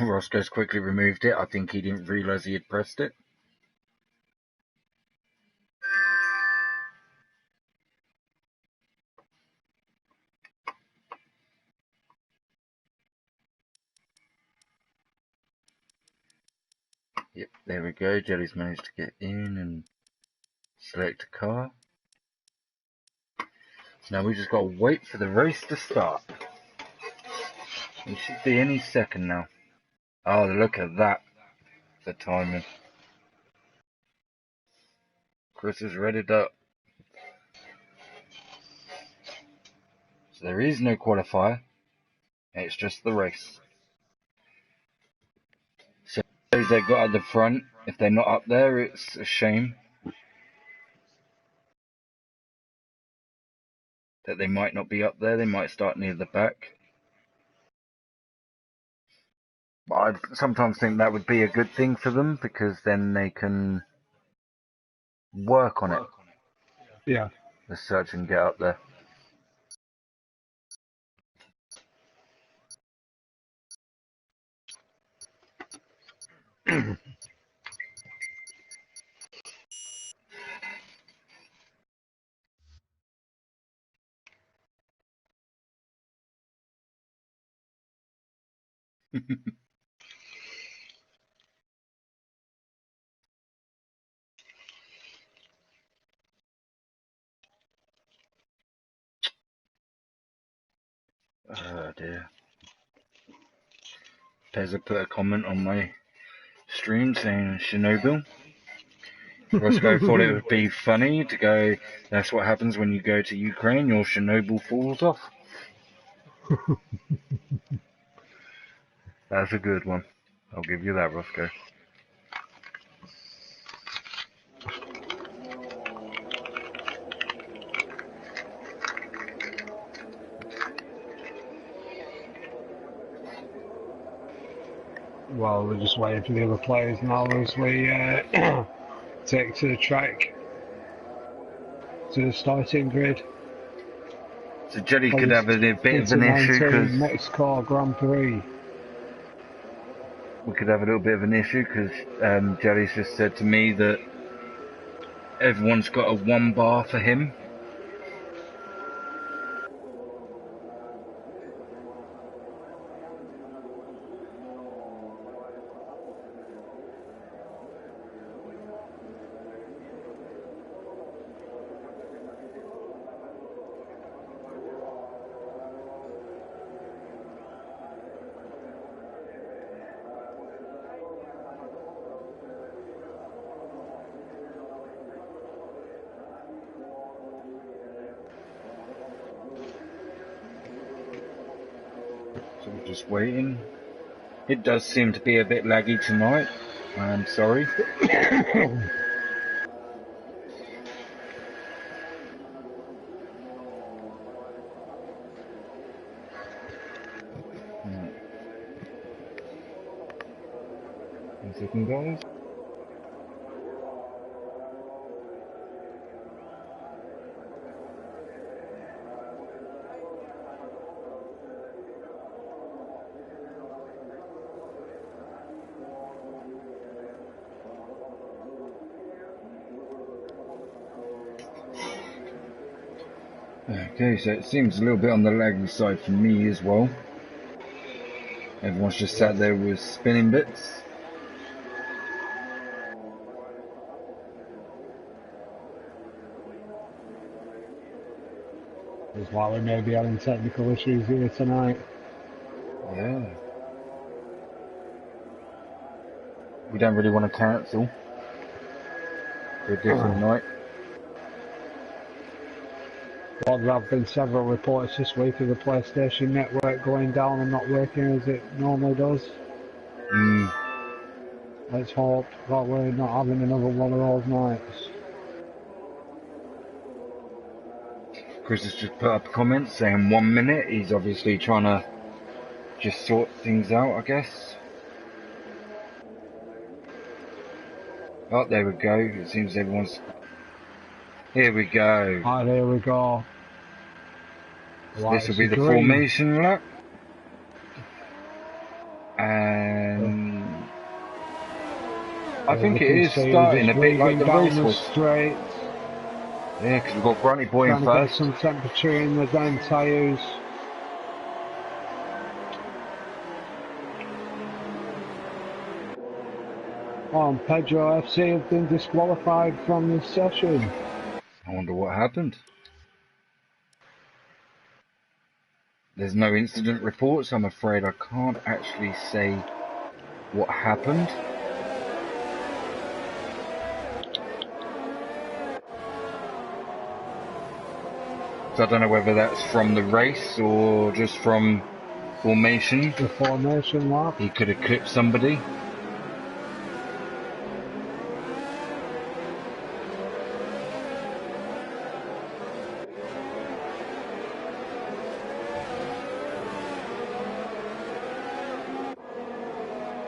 Roscoe's quickly removed it. I think he didn't realise he had pressed it. Yep, there we go. Jelly's managed to get in and select a car. So now we just got to wait for the race to start. It should be any second now. Oh, look at that. The timing. Chris is readied up. So there is no qualifier. It's just the race. So those that got at the front, if they're not up there, it's a shame that they might not be up there. They might start near the back. But I sometimes think that would be a good thing for them, because then they can work on it. Yeah. As such, and get up there. Oh dear. Pezza put a comment on my stream saying Chernobyl. Roscoe thought it would be funny to go, that's what happens when you go to Ukraine, your Chernobyl falls off. That's a good one. I'll give you that, Roscoe. Well, we're just waiting for the other players now as we take to the track, to the starting grid. So Jelly could have a bit of an issue, because Mexico Grand Prix. we could have a little bit of an issue, because Jelly's just said to me that everyone's got a 1 bar for him. So we're just waiting. It does seem to be a bit laggy tonight. I'm sorry. One second, guys. Okay, so it seems a little bit on the laggy side for me as well. Everyone's just sat there with spinning bits. That's why we may be having technical issues here tonight. Yeah. We don't really want to cancel for a different night. Well, there have been several reports this week of the PlayStation Network going down and not working as it normally does. Let's hope that we're not having another one of those nights. Chris has just put up a comment saying 1 minute. He's obviously trying to just sort things out, I guess. Oh, there we go. It seems everyone's... Here we go. Ah, there we go. So this will be the formation lap. And... I think it is starting a bit like the race was. Straight. Yeah, because we've got Grunty Boy in Trying to first. get some temperature in the damn tyres. Oh, and Pedro FC have been disqualified from this session. I wonder what happened. There's no incident reports, I'm afraid. I can't actually say what happened. So I don't know whether that's from the race or just from formation. The formation lap. He could have clipped somebody.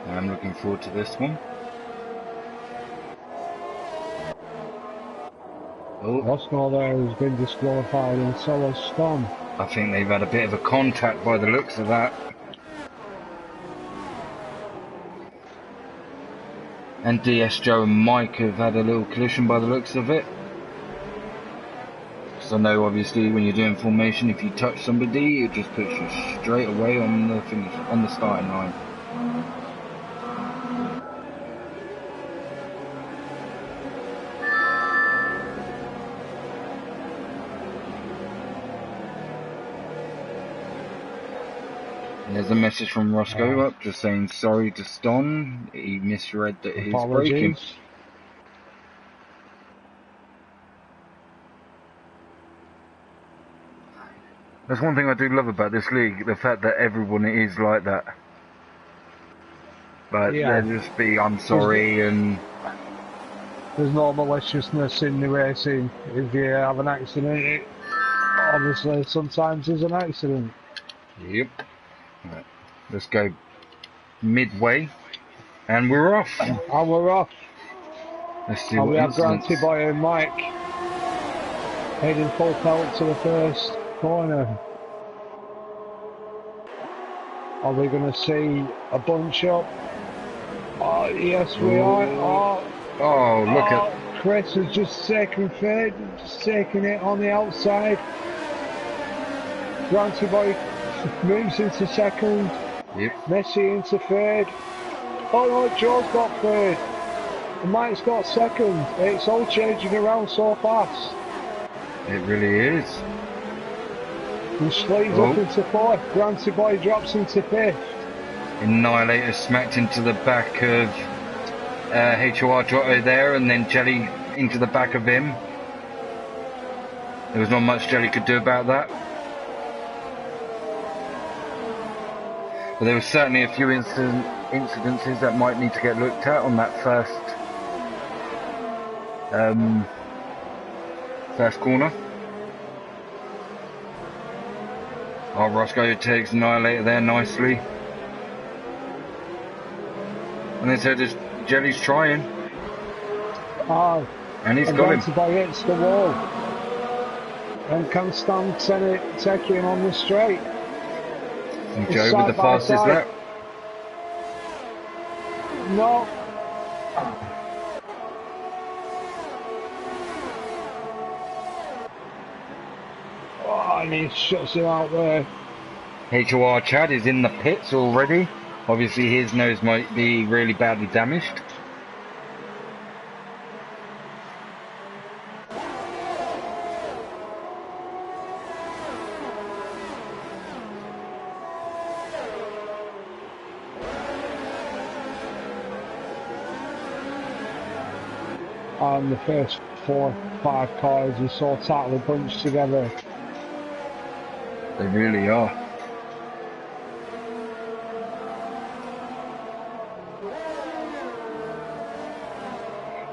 I'm looking forward to this one. Oh, Oscar there has been disqualified and so has Stom. I think they've had a bit of a contact by the looks of that. And DS Joe and Mike have had a little collision by the looks of it. Because I know obviously when you're doing formation, if you touch somebody, it just puts you straight away on the finish, on the starting line. There's a message from Roscoe up just saying sorry to Ston. He misread that he's braking. That's one thing I do love about this league, the fact that everyone is like that. But yeah. there just be I'm sorry and... There's no maliciousness in the racing. If you have an accident, obviously sometimes there's an accident. Yep. Right. Let's go midway, and we're off. And we're off. Let's see and what we have incidents. Grunty Boy and Mike heading full pelt to the first corner. Are we going to see a bunch up? Oh, yes, we are. Oh, look at... Chris has just taken third, just taking it on the outside. Grunty Boy moves into second. Yep. Messi into third. Oh no, Joe's got third. And Mike's got second. It's all changing around so fast. It really is. And Slee's up into fourth. Grunty Boy drops into fifth. Annihilator smacked into the back of HOR Giotto there, and then Jelly into the back of him. There was not much Jelly could do about that. But there was certainly a few incidences that might need to get looked at on that first corner. Oh, Roscoe takes Annihilator there nicely. And then so just Jelly's trying. Oh, and he's got him. Boy hits the wall. And can stand take him on the straight. And Joe with the fastest lap. No. Oh, and he shuts him out there. HOR Chad is in the pits already. Obviously his nose might be really badly damaged. And the first 4-5 cars are so tightly bunched together. They really are.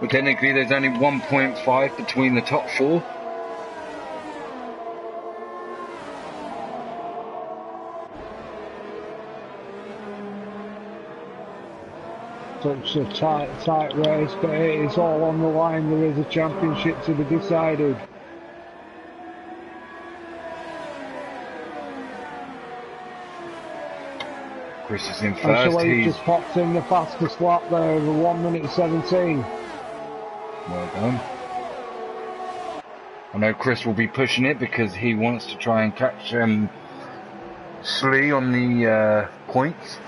But technically there's only 1.5 between the top four. such a tight race, but it is all on the line. There is a championship to be decided. Chris is in first. Actually, he's just popped in the fastest lap there over 1 minute 17. Well done. I know Chris will be pushing it because he wants to try and catch Slee on the points.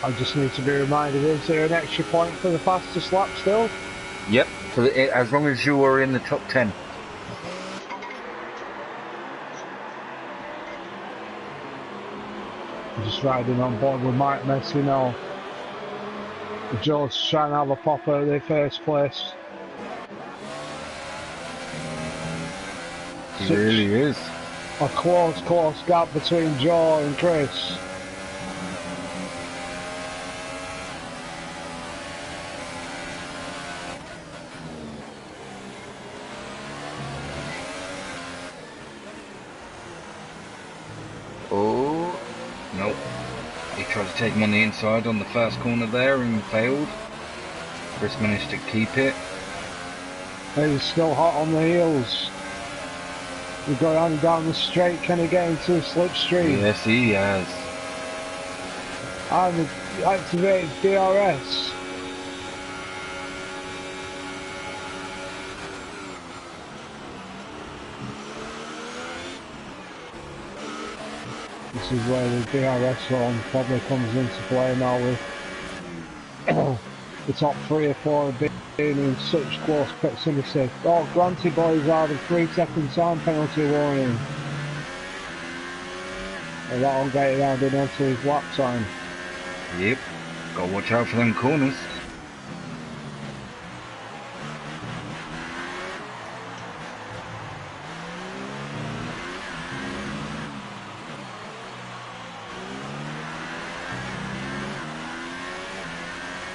I just need to be reminded, is there an extra point for the fastest lap still? Yep, for as long as you are in the top 10. Just riding on board with Mike Messi now. Joe's trying to have a pop at the first place. He really is. A close gap between Joe and Chris. Oh, nope. He tried to take him on the inside on the first corner there and failed. Chris managed to keep it. He's still hot on the heels. We go on down the straight, can he get into the slipstream? Yes, he has. And activate DRS. This is where the DRS one probably comes into play now with the top 3 or 4 being in such close proximity. Oh, granted boys are the 3-second time penalty warning. And that'll get it added onto his lap time. Yep, gotta watch out for them corners.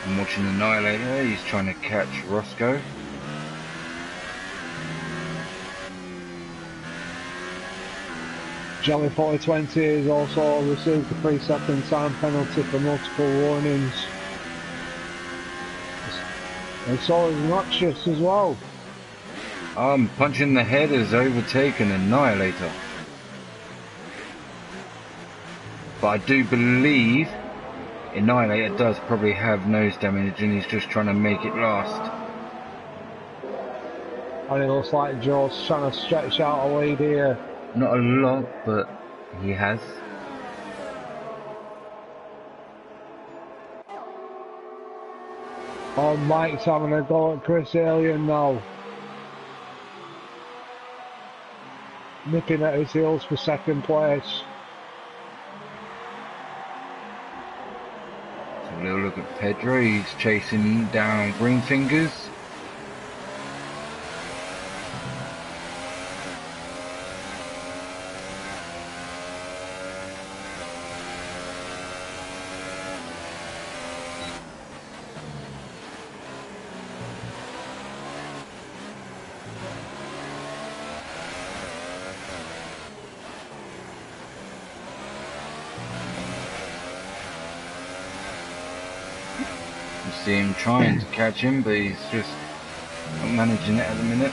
I'm watching Annihilator, he's trying to catch Roscoe. Jelly 4020 has also received the 3-second time penalty for multiple warnings. And so is Noxious as well. Punching the head has overtaken Annihilator. But I do believe Annihilator does probably have nose damage and he's just trying to make it last. And it looks like Joe's trying to stretch out a lead here. Not a lot, but he has. Oh, Mike's having a go at Chris Alien now. Nipping at his heels for second place. A little look at Pedro, he's chasing down Greenfingers. See him trying to catch him, but he's just not managing it at the minute.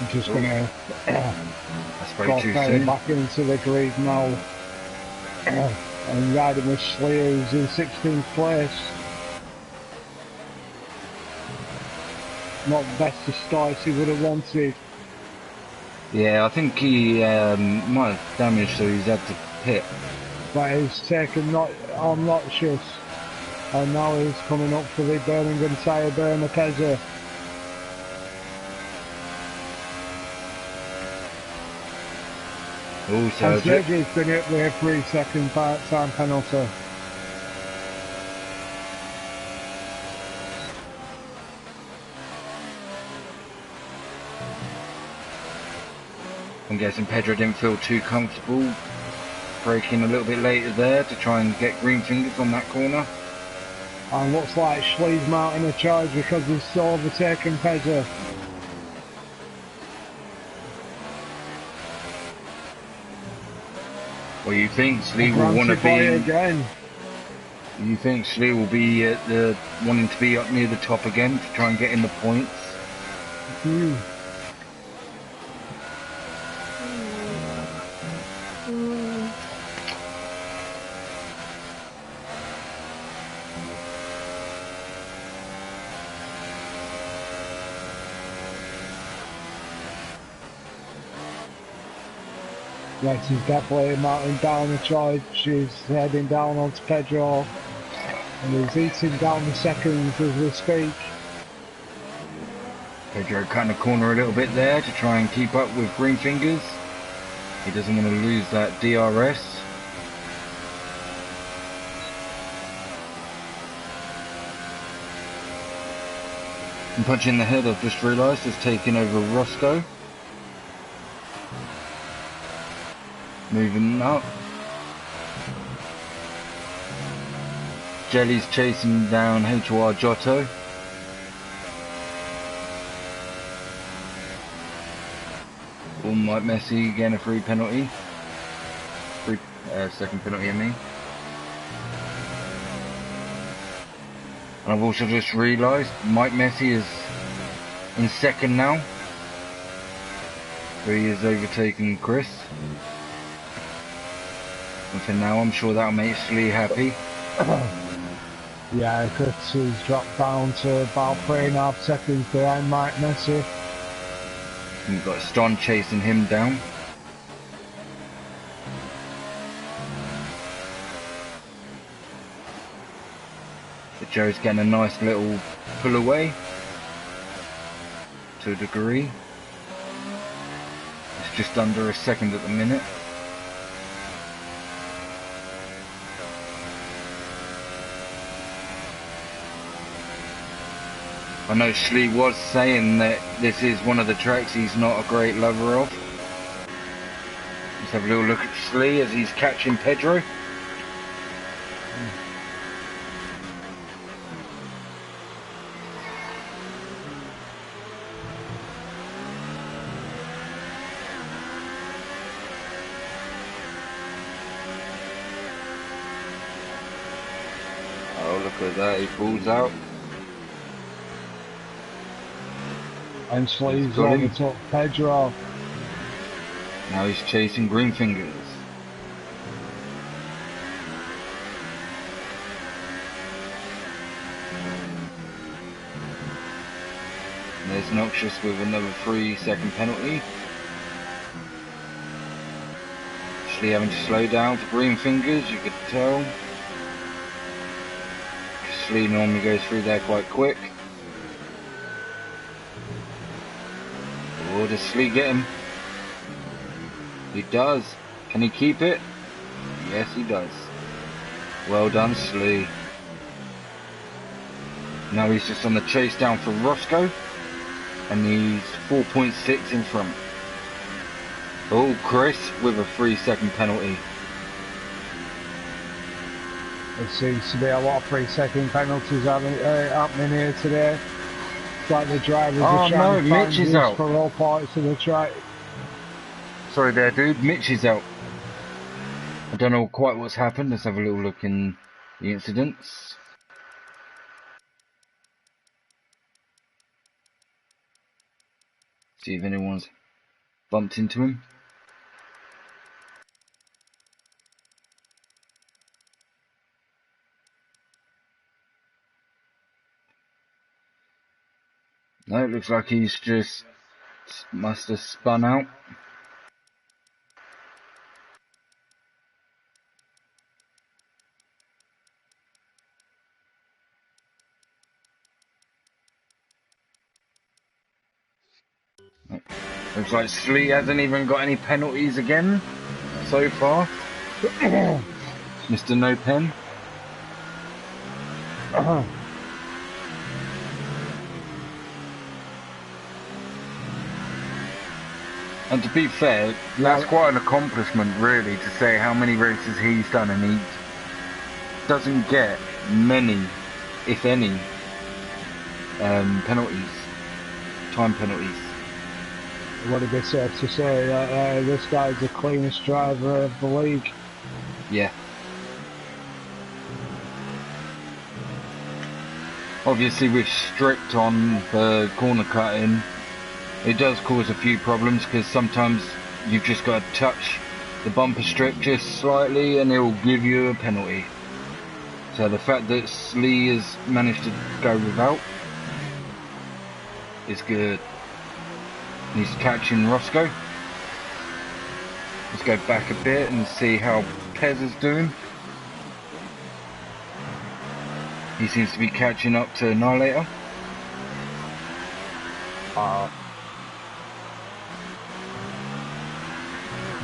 I'm just gonna I spoke too soon. back into the grid now. And riding with Slayer, who's in 16th place. Not the best of starts he would have wanted. Yeah, I think he might have damaged, so he's had to pit. But he's taken Noxious. And now he's coming up for the Birmingham Tyre Burner Pezza. Also, And Sergey's been hit with a 3-second time penalty. I'm guessing Pedro didn't feel too comfortable braking a little bit later there to try and get Greenfingers on that corner. And looks like Schlee's mounting a charge because he's still overtaken Pezza. Well, you think Slee will want to be again? You think Slee will be at the wanting to be up near the top again to try and get in the points? Yes, he's definitely mounting down the charge. He's heading down onto Pedro, and he's eating down the seconds as we speak. Pedro cutting the corner a little bit there to try and keep up with Green Fingers. He doesn't want to lose that DRS. And Punch in the Head, I've just realised, has taken over Roscoe. Moving up. Jelly's chasing down HOR Giotto. Mike Messi again, a free penalty. Second penalty, I mean. And I've also just realised Mike Messi is in second now. So he has overtaken Chris. And for now, I'm sure that'll make Slee happy. Yeah, Chris has dropped down to about 3.5 seconds behind Mike Messi. And we've got Ston chasing him down. But Joe's getting a nice little pull away. To a degree. It's just under a second at the minute. I know Slee was saying that this is one of the tracks he's not a great lover of. Let's have a little look at Slee as he's catching Pedro. Oh, look at that, he pulls out. And Slee's on the top Pedro. Now he's chasing Green Fingers. And there's Noxious with another 3-second penalty. Slee having to slow down for Green Fingers, you could tell. Slee normally goes through there quite quick. Oh, does Slee get him? He does. Can he keep it? Yes, he does. Well done, Slee. Now he's just on the chase down for Roscoe. And he's 4.6 in front. Oh, Chris with a 3-second penalty. There seems to be a lot of 3-second penalties happening here today. It's like the drivers are trying to Mitch is out for all parts of the track. Sorry there, dude. Mitch is out. I don't know quite what's happened. Let's have a little look in the incidents. See if anyone's bumped into him. No, it looks like he's just must have spun out. Looks like Slee hasn't even got any penalties again so far. Mr. No Pen. And to be fair, that's quite an accomplishment really to say how many races he's done, and he doesn't get many, if any, penalties, time penalties. Would it be safe to say that this guy's the cleanest driver of the league? Yeah. Obviously with strict on the corner cutting, it does cause a few problems because sometimes you've just got to touch the bumper strip just slightly and it will give you a penalty. So the fact that Slee has managed to go without is good. He's catching Roscoe. Let's go back a bit and see how Pez is doing. He seems to be catching up to Annihilator.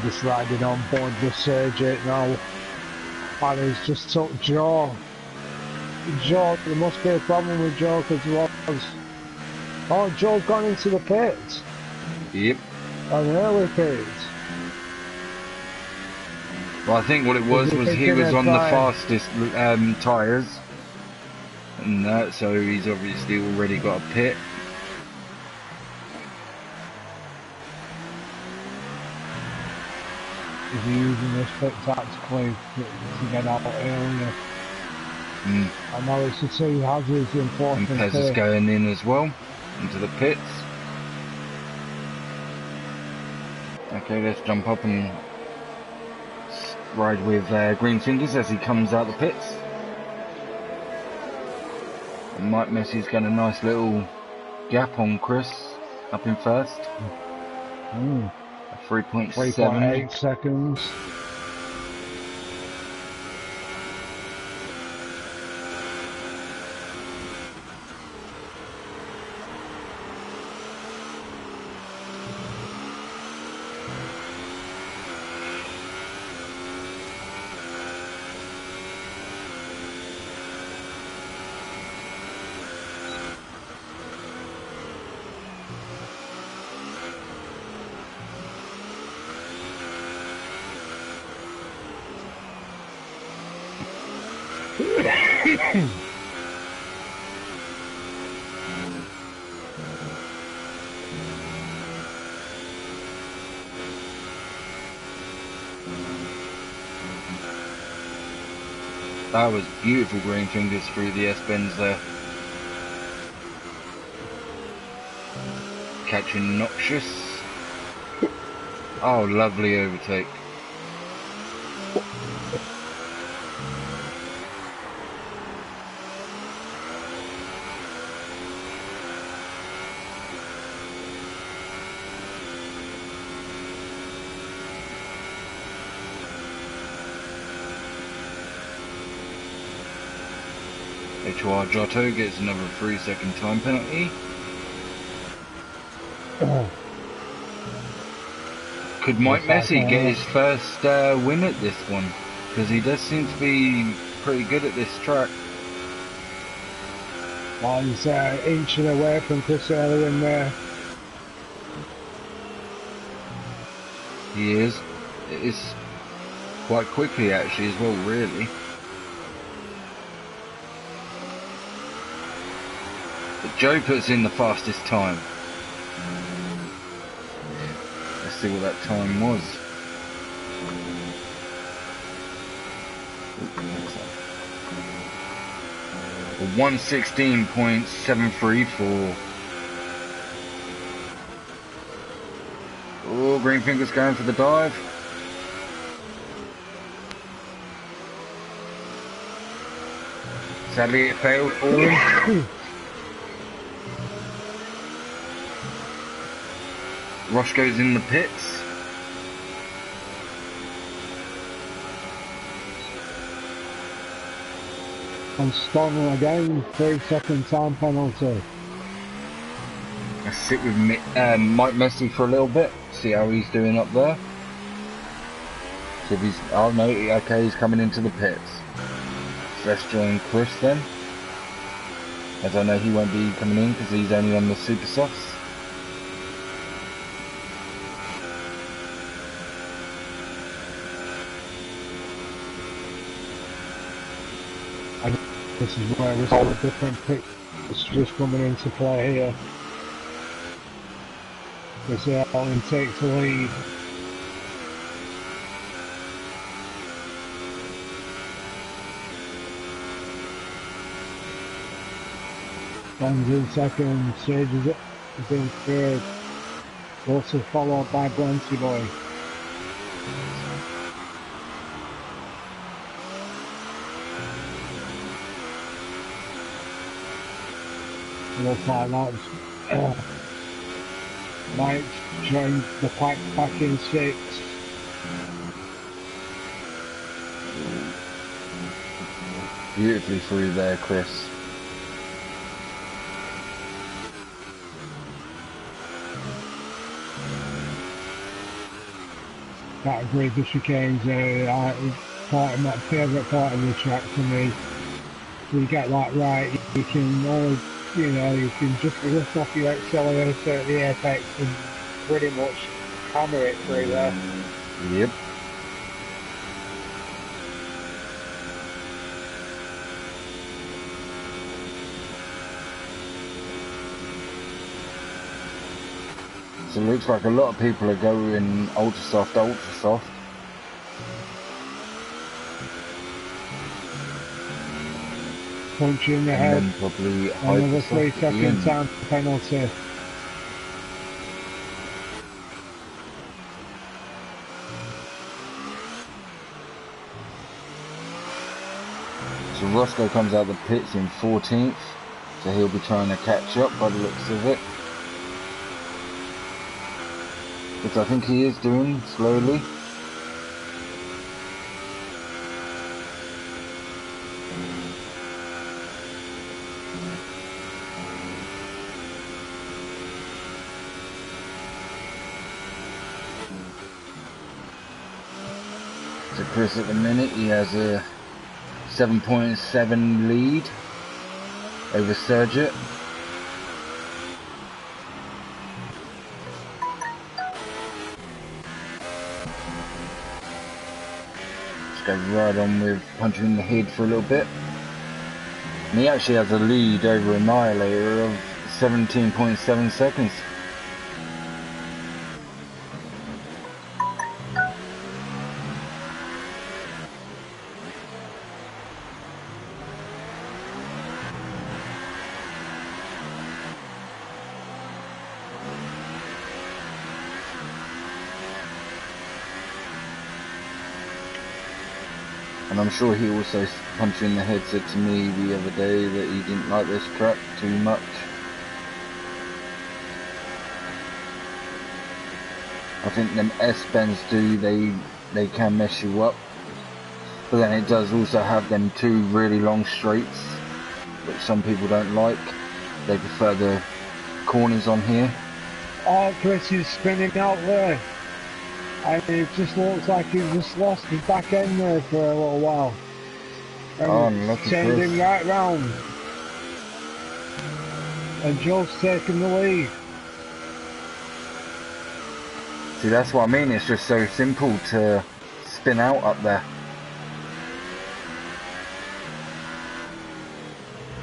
Just riding on board the Surge 8 now. And he's just took Joe. Joe, there must be a problem with Joe because he was... Oh, Joe's gone into the pits. Yep. An early pits. Well, I think what it was he was on the fastest tyres. And that, so he's obviously already got a pit. Is he using this pit tactically to get out earlier? I know it's the two hazards in fourth and Pez is going in as well, into the pits. Okay, let's jump up and ride with Green Fingers as he comes out the pits. And Mike Messi's got a nice little gap on Chris up in first. 3.8 seconds. That was beautiful Green Fingers through the S-bends there. Catching Noxious. Oh, lovely overtake. HR Giotto gets another 3-second time penalty. Could Mike Messi get his first win at this one? Because he does seem to be pretty good at this track. Well, he's inching away from Chris earlier in there. He is. It is quite quickly actually as well, really. But Joe puts in the fastest time. Let's see what that time was. 1:16.734. Oh, Green Fingers going for the dive. Sadly, it failed for him. Roscoe's in the pits. And Stonewall again, 3-second time penalty. Let's sit with Mike Messi for a little bit, see how he's doing up there. See if he's, oh no, okay, he's coming into the pits. So let's join Chris then. As I know he won't be coming in because he's only on the super softs. This is where we saw the different pits just coming into play here. We see Alan takes the lead. Ben's in second, Sage is in third. Also followed by Blancy Boy. Looks like that's Mike's joined the pack back in sixth. Beautifully through there, Chris. That agreed, the chicane's my favourite part of the track for me. If you get that right, you can always, you can just lift off your accelerator at the apex and pretty much hammer it through there. Yep. So it looks like a lot of people are going ultra soft. Punch in the head. And then probably another 3 second time penalty. So Roscoe comes out the pits in 14th, so he'll be trying to catch up by the looks of it. Which I think he is doing slowly. So Chris at the minute, he has a 7.7 lead over Sergit. Go right on with punching in the head for a little bit. And he actually has a lead over Annihilator of 17.7 seconds. And I'm sure he also punched in the head, said to me the other day that he didn't like this track too much. I think them S-bends they can mess you up. But then it does also have them two really long straights, which some people don't like. They prefer the corners on here. Oh, Chris is spinning out there. And it just looks like he just lost his back end there for a little while. And turned him right round. And Joe's taking the lead. See, that's what I mean, it's just so simple to spin out up there.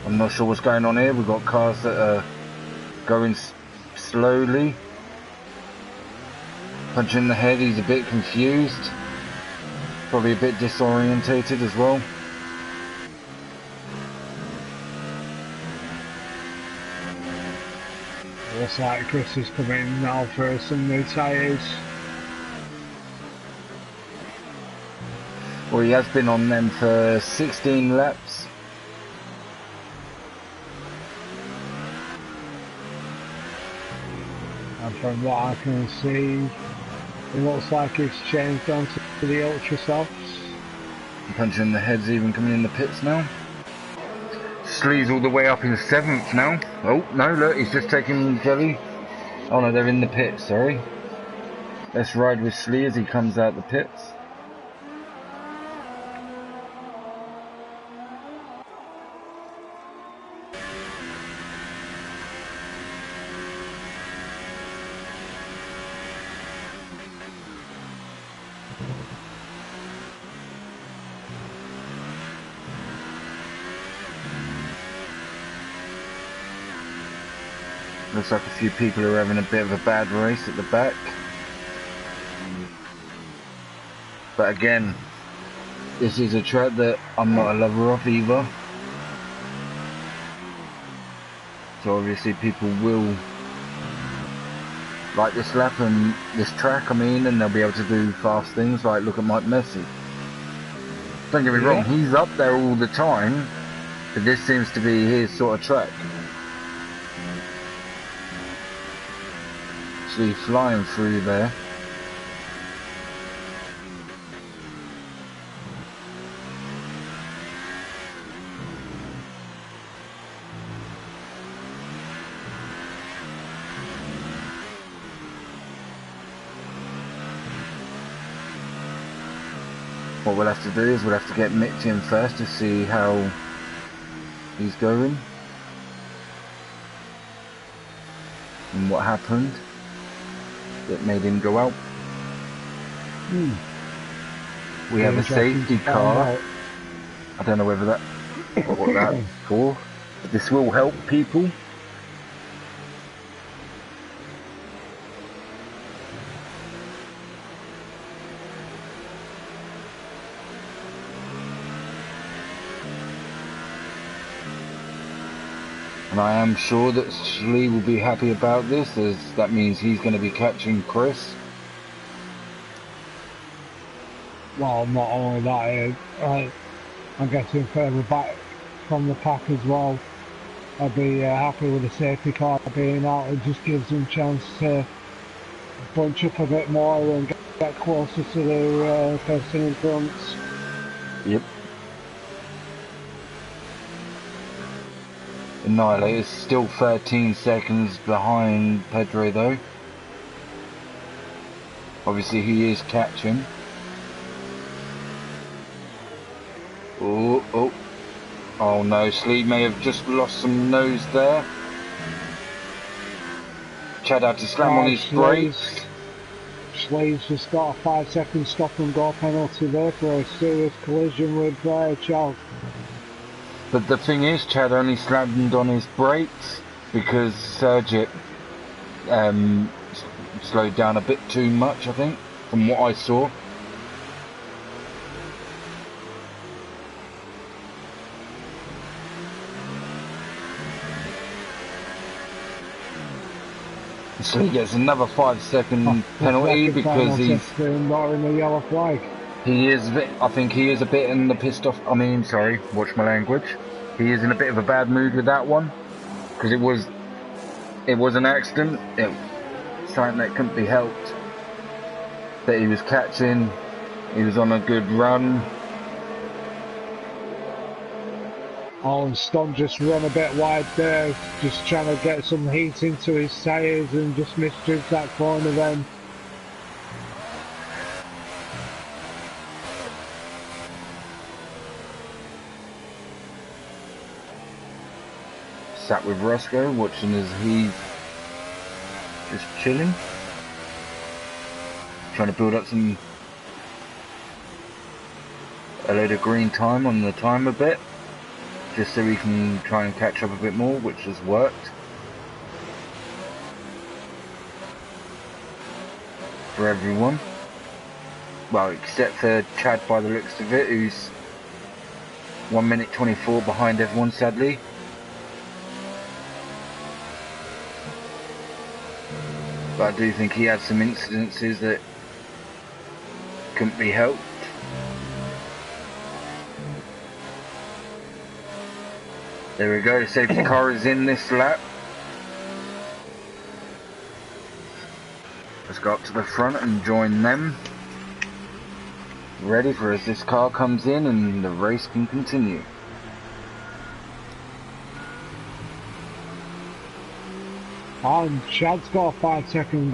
I'm not sure what's going on here. We've got cars that are going slowly. Punching in the head, he's a bit confused. Probably a bit disorientated as well. Looks like Chris is coming now for some new tyres. Well, he has been on them for 16 laps. And from what I can see, it looks like it's changed onto the ultra softs. Punching in the head's even coming in the pits now. Slee's all the way up in 7th now. Oh, no, look, he's just taking Jelly. Oh no, they're in the pits, sorry. Let's ride with Slee as he comes out the pits. Looks like a few people are having a bit of a bad race at the back. But again, this is a track that I'm not a lover of either. So obviously people will like this lap and this track, I mean, and they'll be able to do fast things like look at Mike Messi. Don't get me wrong, he's up there all the time, but this seems to be his sort of track. Actually flying through there. What we'll have to do is we'll have to get Mitch in first to see how he's going and what happened that made him go out. We have a safety car. I don't know whether that what that's for, but this will help people. And I am sure that Slee will be happy about this, as that means he's going to be catching Chris. Well, not only that, I'm getting further back from the pack as well. I'd be happy with the safety car being out. It just gives them a chance to bunch up a bit more and get closer to the person in front. Yep. Annihilator is still 13 seconds behind Pedro though. Obviously he is catching. Oh no, Slee may have just lost some nose there. Chad had to slam on his brakes. Slee's just got a 5-second stop and go penalty there for a serious collision with Chad. But the thing is, Chad only slammed on his brakes because Sergit slowed down a bit too much, I think, from what I saw. So he gets another 5-second penalty because he's not in the yellow flag. He is, I think he is a bit in the pissed off, sorry, watch my language. He is in a bit of a bad mood with that one. Because it was an accident. It was something that couldn't be helped. That he was catching. He was on a good run. Oh, and Ston just run a bit wide there. Just trying to get some heat into his tyres and just misjudged that corner then. Sat with Roscoe, watching as he's just chilling, trying to build up a load of green time on the time a bit, just so we can try and catch up a bit more, which has worked for everyone. Well, except for Chad by the looks of it, who's 1 minute 24 behind everyone, sadly. But I do think he had some incidences that couldn't be helped. There we go, the safety car is in this lap. Let's go up to the front and join them. Ready for as this car comes in and the race can continue. And Chad's got a 5-second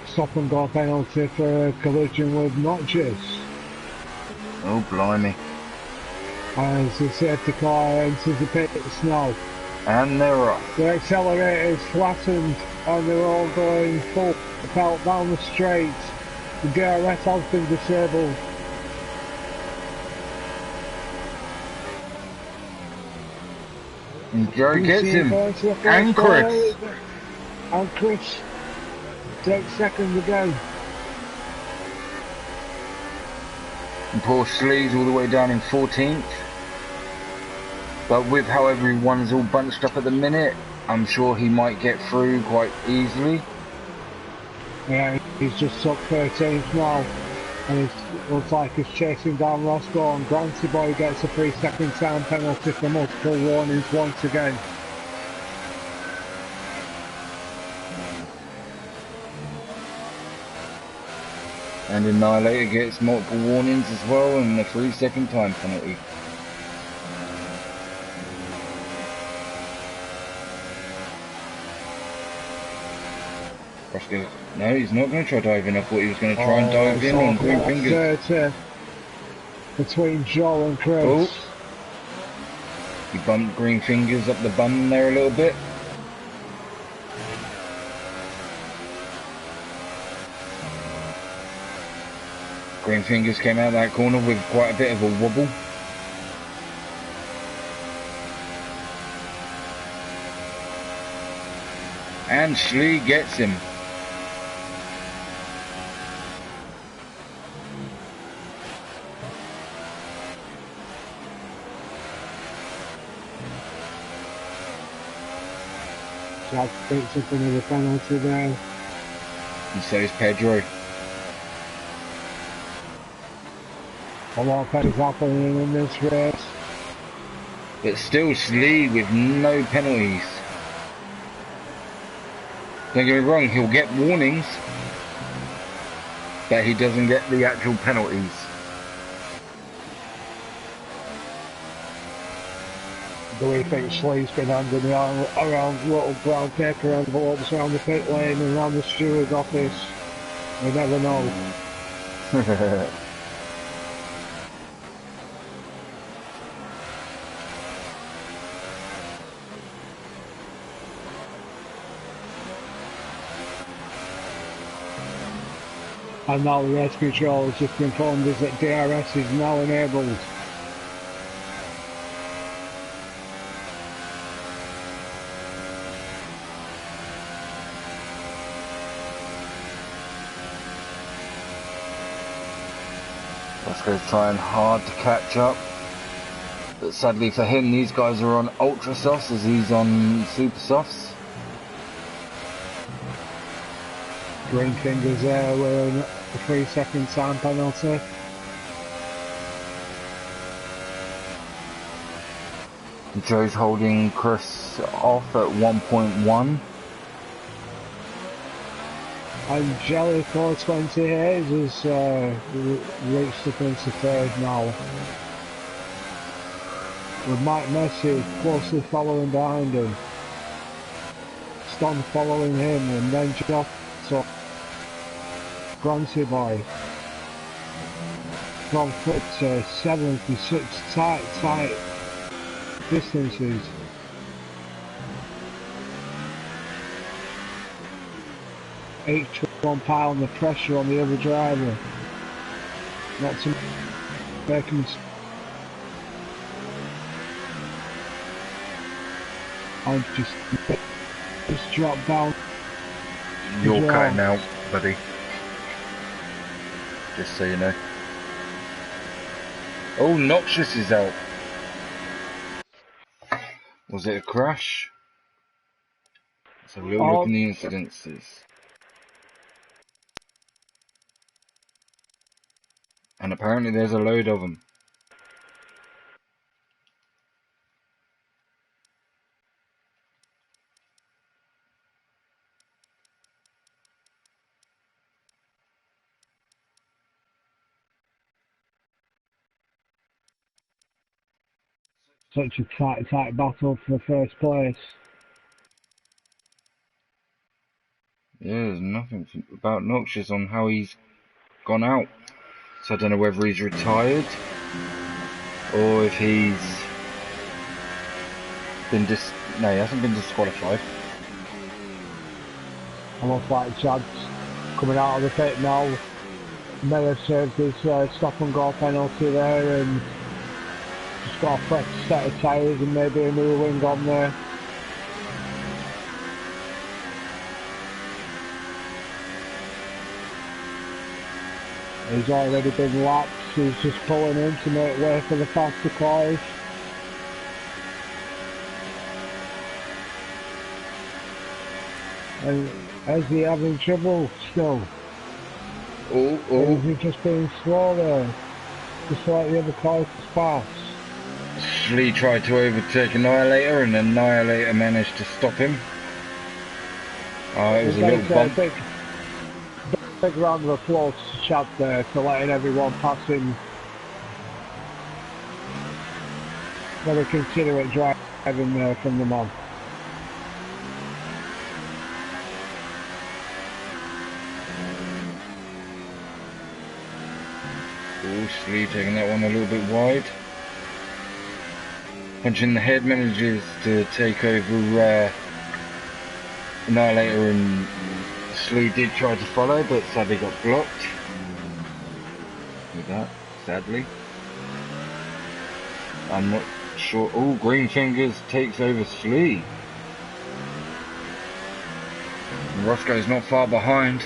stop and go penalty for a collision with Notches. Oh blimey. As the safety car enters the pits now. And they're off. The accelerator is flattened and they're all going full pelt down the straight. The DRS has been disabled. And Joe gets him. And Chris. And Chris takes second again. And poor Slee's all the way down in 14th. But with how everyone's all bunched up at the minute, I'm sure he might get through quite easily. Yeah, he's just sub 13th now, and it looks like he's chasing down Roscoe, and Grancy Boy gets a 3-second time penalty for multiple warnings once again. And Annihilator gets multiple warnings as well, and a 3-second time penalty. Roscoe, no, he's not going to try diving. I thought he was going to try and dive in on Green Fingers. Between Joe and Chris. Oh. He bumped Green Fingers up the bum there a little bit. Green Fingers came out that corner with quite a bit of a wobble. And Schlee gets him. Jack picks up another penalty there. And so is Pedro. A lot of penalties happening in this race. But still Schlee with no penalties. Don't get me wrong, he'll get warnings, but he doesn't get the actual penalties. Do we think Schlee's been handing around little brown paper envelopes around the pit lane and around the steward's office? We never know. And now the race control has just informed us that DRS is now enabled. Roscoe's trying hard to catch up, but sadly for him, these guys are on ultra softs as he's on super softs. Green Fingers there with a 3-second time penalty. Joe's holding Chris off at 1.1. And Jelly 420 Hayes has reached the into third now. With Mike Messi closely following behind him. Ston following him, and then Joff. So Grancy Boy from foot 7th and 6th, tight distances. Each one pound the pressure on the other driver. Not to make him and just drop down. You're cutting out, buddy. Just so you know. Oh, Noxious is out. Was it a crash? Let's have a little look in the incidences. And apparently there's a load of them. Such a tight battle for first place. Yeah, there's nothing about Noxious on how he's gone out. So I don't know whether he's retired or if he's been no, he hasn't been disqualified. Almost like Chad's coming out of the pit now. May have served his stop and go penalty there, and just got a fresh set of tyres and maybe a new wing on there. He's already been lapped, he's just pulling in to make way for the faster cars. And is he having trouble still? Oh, Or oh. is he just being slow there? Just like the other cars pass? Slee tried to overtake Annihilator and Annihilator managed to stop him. It was a little bump. Big round of applause to Chad there for letting everyone pass him. Very considerate driving there from the man. Oh, Slee taking that one a little bit wide. Punching the head manages to take over Annihilator, and Slee did try to follow, but sadly got blocked. With that, sadly. I'm not sure. Oh, Green Fingers takes over Slee. Roscoe's not far behind.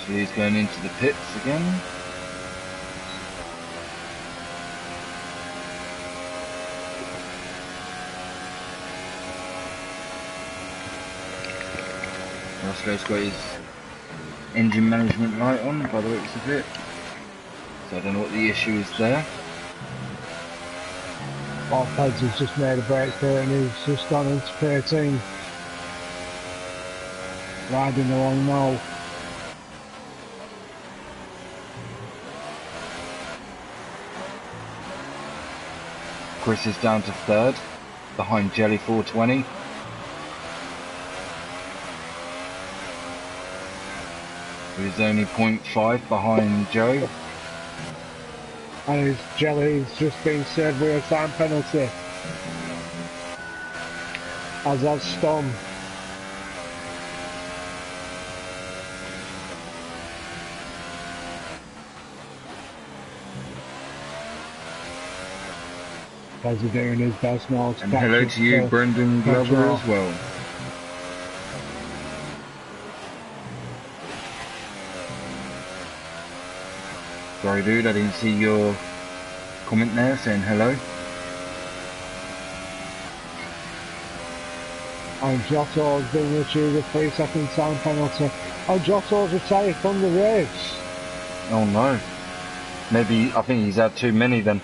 Slee's going into the pits again. Roscoe's got his engine management light on by the looks of it. So I don't know what the issue is there. Peds has just made a break there and he's just gone into 13. Riding along now. Chris is down to third, behind Jelly 420. He's only 0.5 behind Joe. And his Jelly's just been served with a time penalty. As has Storm. As he's doing his best now to And hello to you, Brendan Glover, as well. Sorry dude, I didn't see your comment there saying hello. And Giotto's been issued a 3-second time penalty. Oh, Giotto's retired from the race. Oh no. Maybe, I think he's had too many then.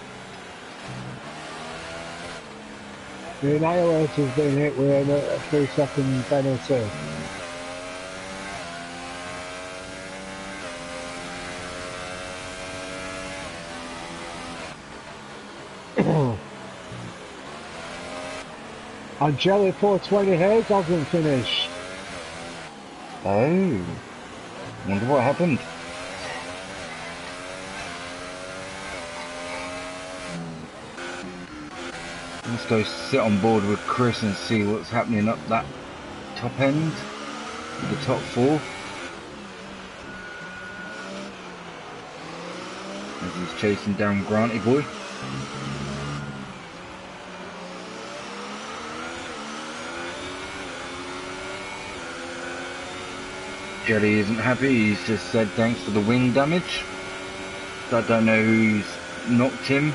The Annihilator's been hit with a 3-second penalty. And Jelly 420 Hayes hasn't finished. Oh. Wonder what happened. Let's go sit on board with Chris and see what's happening up that top end, the top four. As he's chasing down Granty Boy. Jelly isn't happy, he's just said thanks for the wing damage. So I don't know who's knocked him.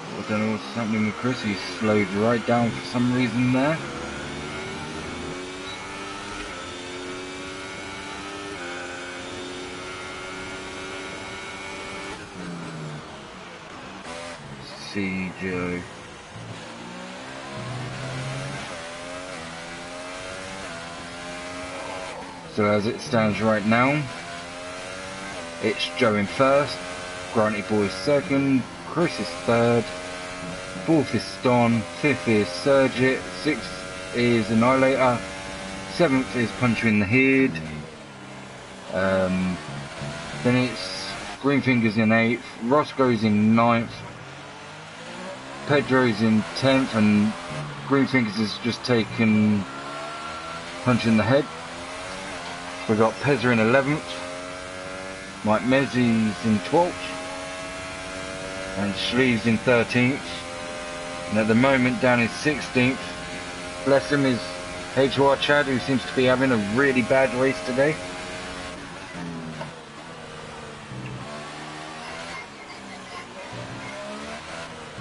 I don't know what's happening with Chris, he's slowed right down for some reason there. See Joe. So as it stands right now, it's Joe in first, Granty Boy second, Chris is third, fourth is Ston, fifth is Surgit, sixth is Annihilator, seventh is Puncher in the Head, then it's Greenfingers in eighth, Roscoe's in ninth, Pedro's in 10th, and Greenfingers has just taken Punch in the Head. We've got Pezza in 11th, Mike Mezzi's in 12th, and Sleeves in 13th. And at the moment down in 16th bless him, is HOR Chad, who seems to be having a really bad race today.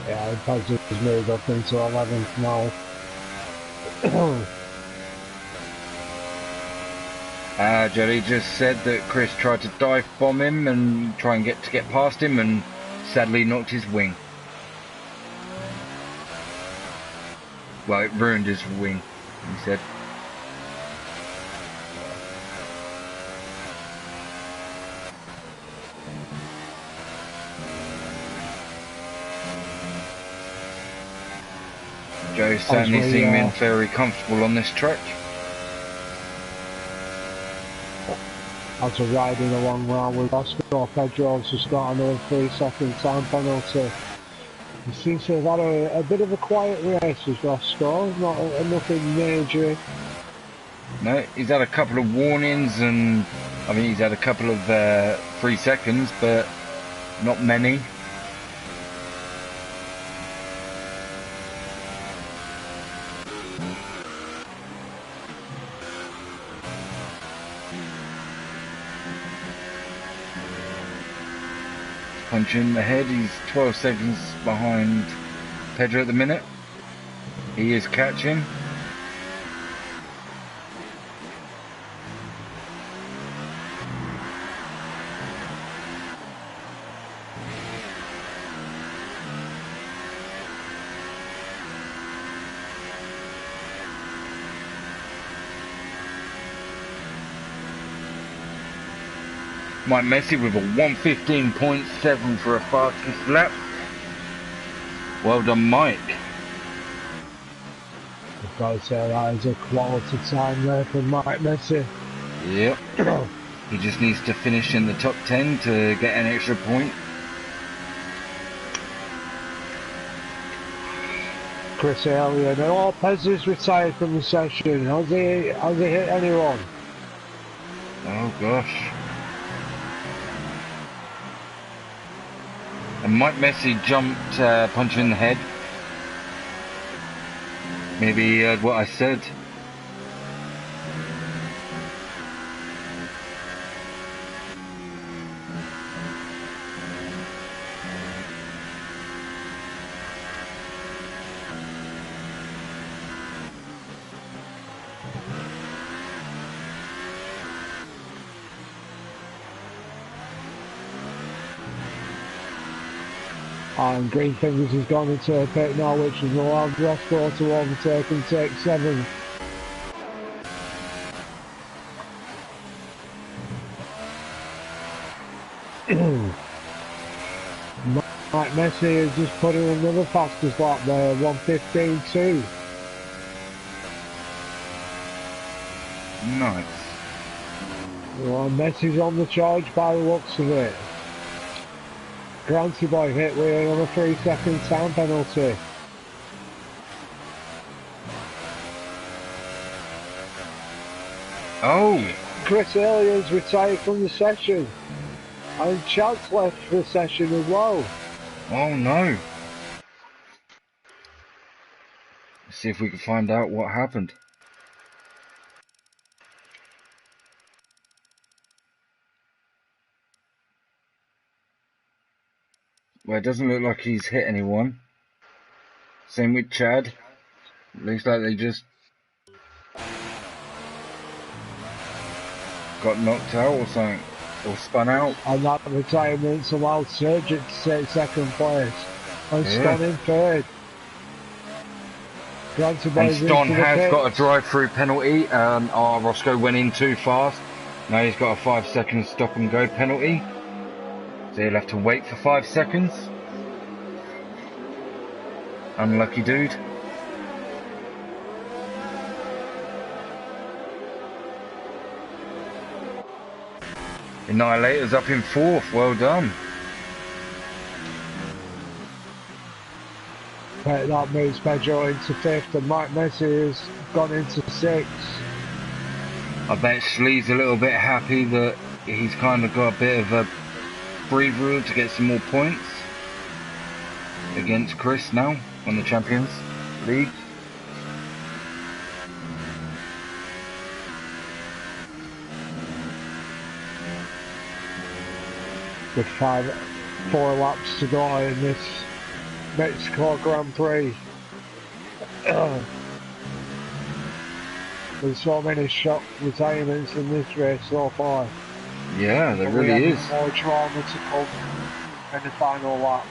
Yeah, Pez has moved up into 11th now. Jerry just said that Chris tried to dive bomb him and try and get past him, and sadly knocked his wing. Well, it ruined his wing, he said. Joe certainly seeming very comfortable on this track. As we're riding along round with Oscar, Pedro's just got another 3-second time penalty. He seems to have had a bit of a quiet race with Oscar, nothing major. No, he's had a couple of warnings, and I mean he's had a couple of 3 seconds, but not many. Punch in the head, he's 12 seconds behind Pedro at the minute. He is catching. Mike Messi with a 1:15.7 for a fastest lap. Well done, Mike. I've got to say that is a quality time there for Mike Messi. Yep. He just needs to finish in the top 10 to get an extra point. Chris Elliott, oh, Pez is retired from the session. Has he hit anyone? Oh gosh. And Mike Messi jumped punch in the head. Maybe he heard what I said. And Green Fingers has gone into a pit now, which is allowed Roscoe to overtake and take 7. Mike Messi has just put in another fastest lap there, 1:15.2. Nice. Well, Messi's on the charge by the looks of it. Granty Boy hit with another 3-second time penalty. Oh! Chris Elliott's retired from the session. And Chad's left the session as well. Oh no! Let's see if we can find out what happened. Well, it doesn't look like he's hit anyone. Same with Chad. Looks like they just got knocked out or something, or spun out. And that retirement's allowed Surgeon to take 2nd place. And Ston in 3rd. And Ston has got a drive-through penalty. Roscoe went in too fast. Now he's got a 5-second stop and go penalty. So he'll have to wait for 5 seconds. Unlucky dude. Annihilator's up in 4th, well done. That moves Pedro into 5th and Mike Messi has gone into 6th. I bet Schlee's a little bit happy that he's kind of got a bit of a breather to get some more points against Chris now on the Champions League. with 4 laps to go in this Mexico Grand Prix. There's so many shock retirements in this race so far. Yeah, there really is. More drama to come in the final laps.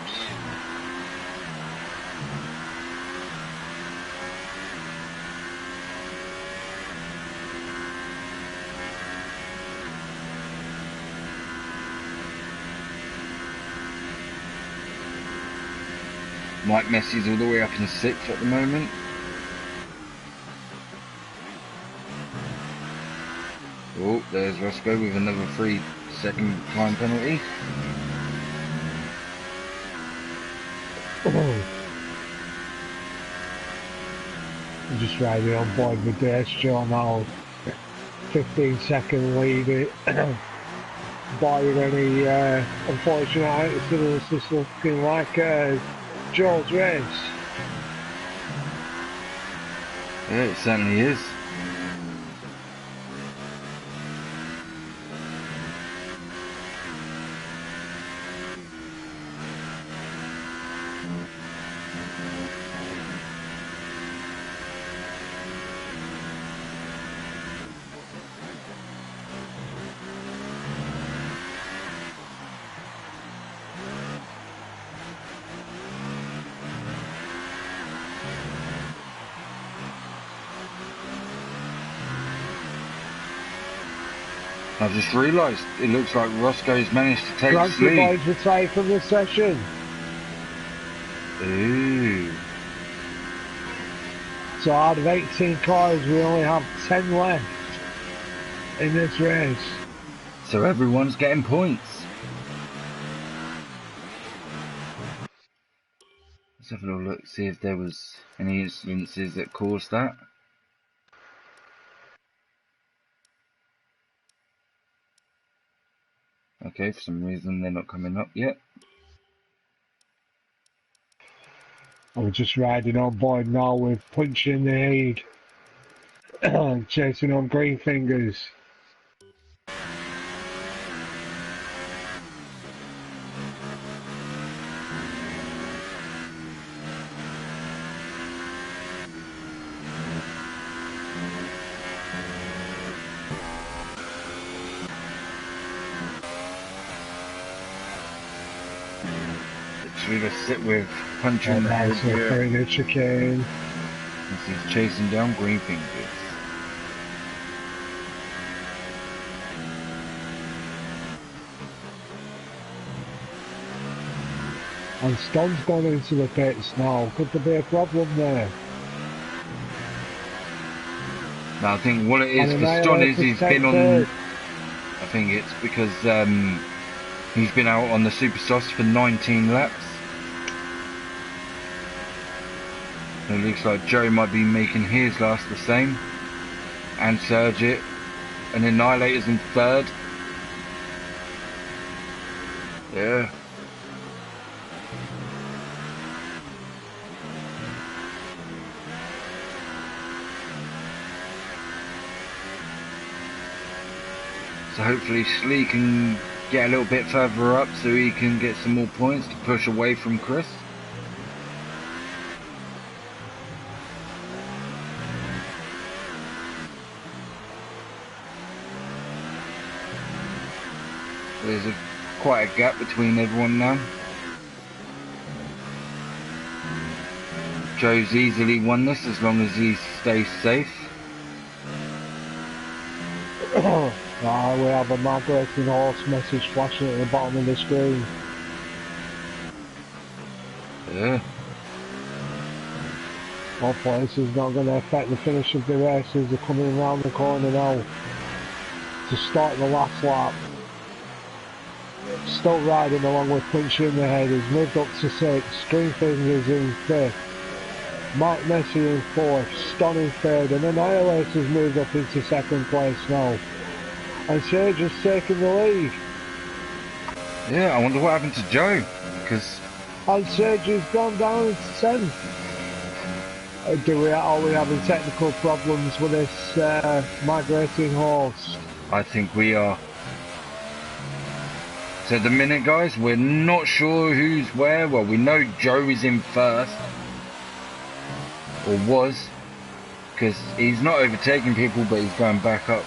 Mike Messi's all the way up in 6th at the moment. Oh, there's Roscoe with another 3-second time penalty. I'm just riding on board with the SJ now. 15-second lead. Barring any unfortunate accidents, it's looking like Joel's race. Yeah, it certainly is. I've just realised it looks like Roscoe's managed to take the lead. Boys retired from this session. Ooh. So out of 18 cars, we only have 10 left in this race. So everyone's getting points. Let's have a little look, see if there was any incidences that caused that. Okay, for some reason they're not coming up yet. I'm just riding on board now with punching the head, chasing on green fingers. We just sit with punching the head here. Chicane. As he's chasing down green fingers. And Ston's gone into the pits now. Could there be a problem there? Now I think what it is for Ston is he's been on. I think it's because he's been out on the Super Sauce for 19 laps. It looks like Joe might be making his last the same. And Sergit and Annihilator's in 3rd. Yeah. So hopefully Slee can get a little bit further up so he can get some more points to push away from Chris. There's quite a gap between everyone now. Joe's easily won this as long as he stays safe. We have a migrating horse message flashing at the bottom of the screen. Yeah. Hopefully this is not going to affect the finish of the race as they're coming around the corner now to start the last lap. Still riding along with Punchy in the head. He's moved up to 6th. Stringfingers in 5th. Mike Messi in 4th. Ston in 3rd. And Annihilator's moved up into 2nd place now. And Sergio's taking the lead. Yeah, I wonder what happened to Joe. Because... And Sergio's gone down to 10th. Are we having technical problems with this migrating horse? I think we are. So at the minute, guys, we're not sure who's where. Well, we know Joe is in first, or was, because he's not overtaking people, but he's going back up.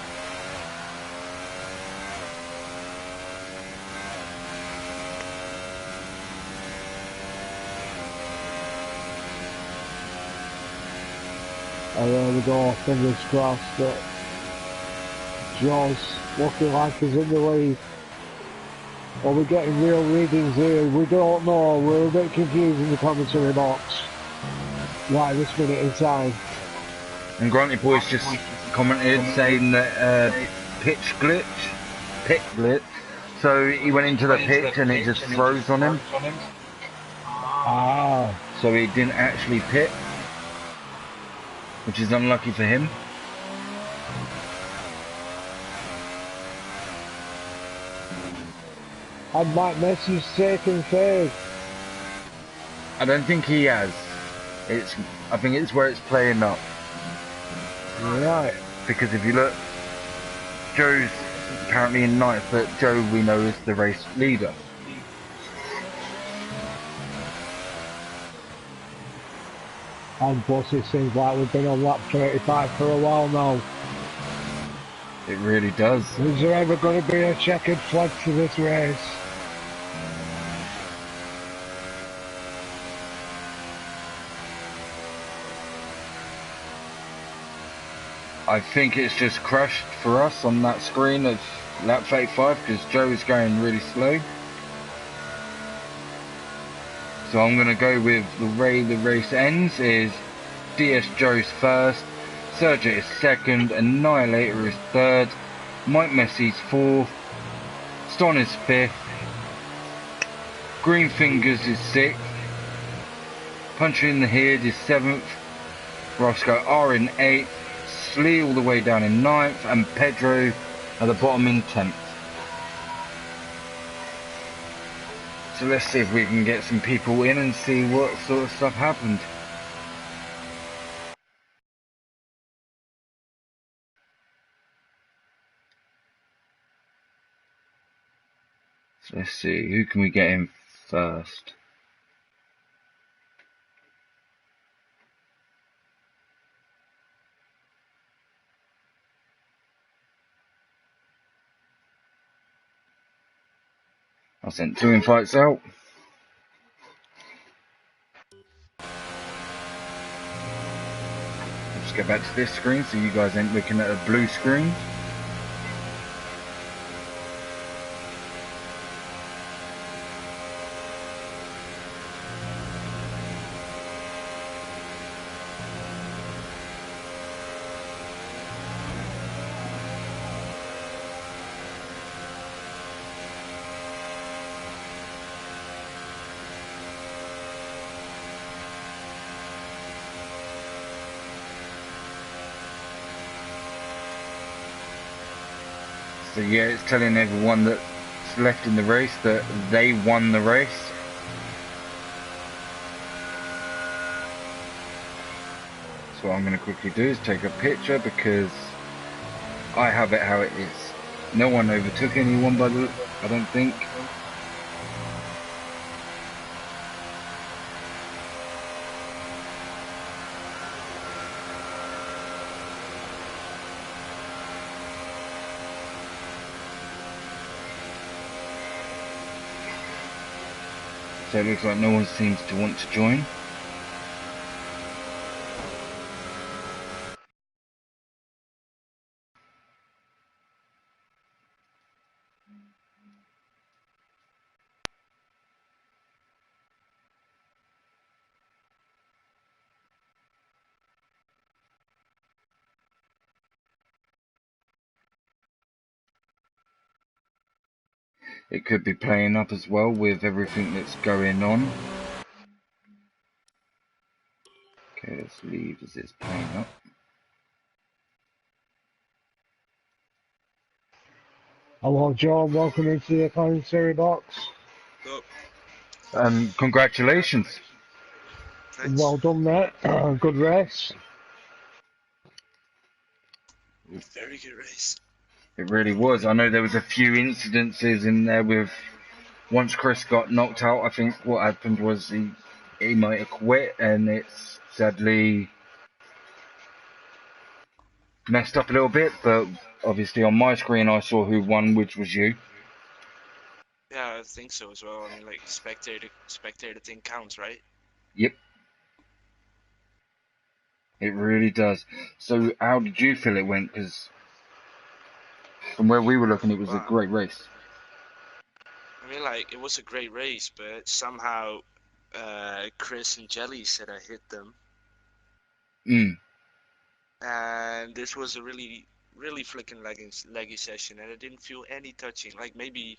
And there we go, fingers crossed that Joe's looking like he's in the lead. Are we getting real readings here? We don't know. We're a bit confused in the commentary box right this minute in time. And Grunty Boy's just commented saying that pit glitch. So he went into the pit and it just froze on him. Ah. So he didn't actually pit, which is unlucky for him. And Mike Messi's taken third. I don't think he has. I think it's where it's playing up. Right. Because if you look, Joe's apparently in ninth, but Joe we know is the race leader. And plus it seems like we've been on lap 35 for a while now. It really does. Is there ever going to be a checkered flag to this race? I think it's just crashed for us on that screen of lap 35 because Joe is going really slow. So I'm going to go with the way the race ends is DS Joe's first, Sergio is second, Annihilator is third, Mike Messi's fourth, Ston is fifth, Green Fingers is sixth, Puncher in the Head is seventh, Roscoe R in eighth, Slee all the way down in ninth, and Pedro at the bottom in 10th. So let's see if we can get some people in and see what sort of stuff happened. So let's see, who can we get in first? I sent 2 invites out. Let's get back to this screen so you guys ain't looking at a blue screen. So yeah, it's telling everyone that's left in the race that they won the race. So what I'm going to quickly do is take a picture because I have it how it is. No one overtook anyone by the, I don't think. So it looks like no one seems to want to join. It could be playing up as well with everything that's going on. Okay, let's leave as it's playing up. Hello John, welcome into the commentary box. Congratulations. Thanks. Well done mate, good race. Very good race. It really was. I know there was a few incidences in there with once Chris got knocked out, I think what happened was he might have quit, and it's sadly messed up a little bit. But obviously on my screen I saw who won, which was you. Yeah, I think so as well. I mean, like spectator thing counts, right? Yep, it really does. So how did you feel it went? Because from where we were looking, it was a Wow. great race. I mean, like it was a great race, but somehow Chris and Jelly said I hit them, Mm. and this was a really flicking leggy session, and I didn't feel any touching. Like maybe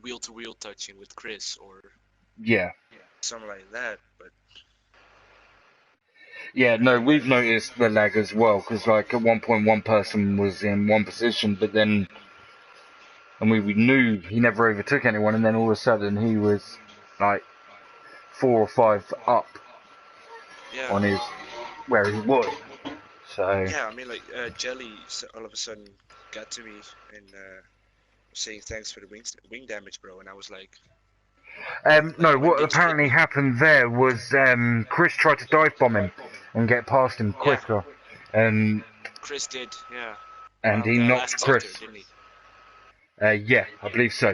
wheel to wheel touching with Chris or Yeah. something like that, but Yeah, no, we've noticed the lag as well, because like at one point one person was in one position, but then, and we knew he never overtook anyone, and then all of a sudden he was like 4 or 5 up yeah. on his, where he was. So, Yeah, I mean, like Jelly all of a sudden got to me and was saying thanks for the wing damage, bro, and I was like no, when what did you hit apparently me? happened there was Chris tried to dive bomb him and get past him Yeah, quicker, and Chris did, yeah, and around he the knocked last sector, Chris. didn't he? Yeah, I believe so.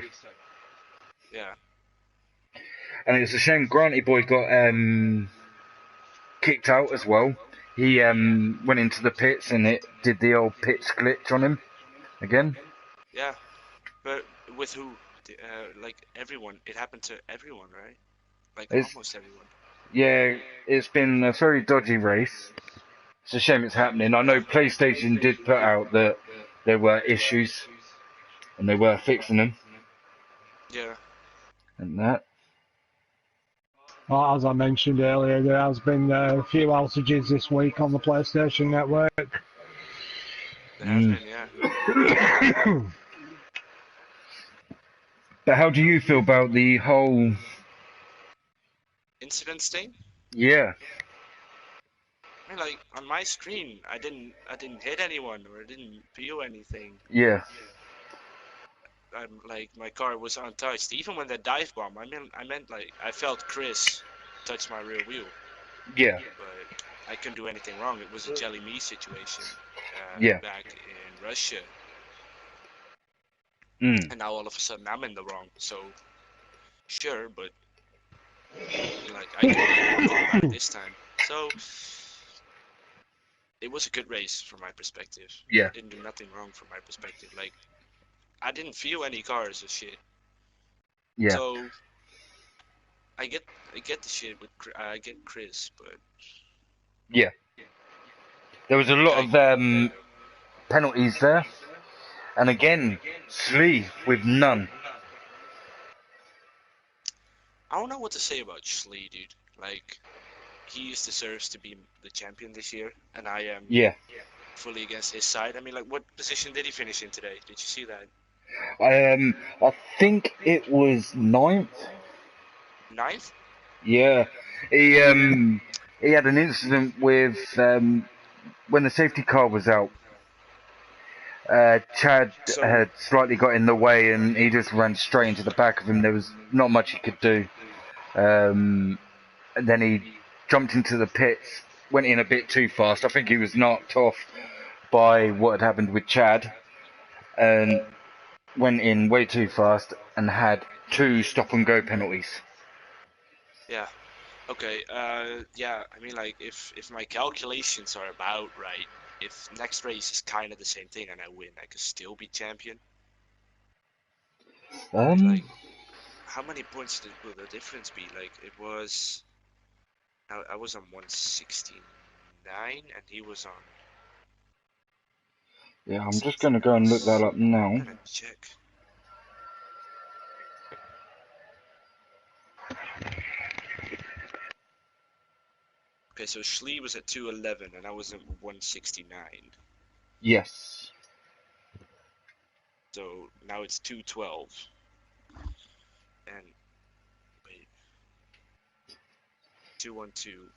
Yeah, And it's a shame Granty Boy got kicked out as well. He went into the pits and it did the old pits glitch on him again. yeah, but with who? Like everyone, it happened to everyone, right? Like It's almost everyone. yeah, it's been a very dodgy race. It's a shame it's happening. I know Yeah, PlayStation did put out that there were issues and they were fixing them yeah, and that. Well, as I mentioned earlier, there has been a few outages this week on the PlayStation Network. there has Mm. been, yeah. But how do you feel about the whole? Incident thing. Yeah, I mean, like on my screen, I didn't hit anyone or I didn't feel anything. yeah, I'm like my car was untouched. Even when the dive bomb, I meant like I felt Chris touch my rear wheel, yeah, but I couldn't do anything wrong. It was a jelly me situation yeah. back in Russia, Mm. and now all of a sudden I'm in the wrong. So sure, but I mean, like I couldn't do anything about it this time. So it was a good race from my perspective. Yeah, I didn't do nothing wrong from my perspective. Like I didn't feel any cars or shit. yeah, So I get I get the shit with I get Chris, but yeah. There was a lot like of penalties there, and again, Slee with none. I don't know what to say about Schlee, dude. Like he deserves to be the champion this year, and I am Yeah. fully against his side. I mean, like what position did he finish in today? Did you see that? I think it was ninth. Ninth? Yeah, he had an incident with when the safety car was out. Chad So had slightly got in the way, and he just ran straight into the back of him. There was not much he could do. And then he jumped into the pits, went in a bit too fast. I think he was knocked off by what had happened with Chad, and went in way too fast and had 2 stop and go penalties. yeah, okay. Yeah. I mean, like if my calculations are about right, if next race is kind of the same thing and I win, I could still be champion. I mean, Um, like how many points will the difference be? Like it was. I was on 169 and he was on yeah, I'm just something gonna go and look that else. up I'm now. gonna check. Okay, so Schlee was at 211 and I was at 169. Yes. So now it's 212. And wait, 212.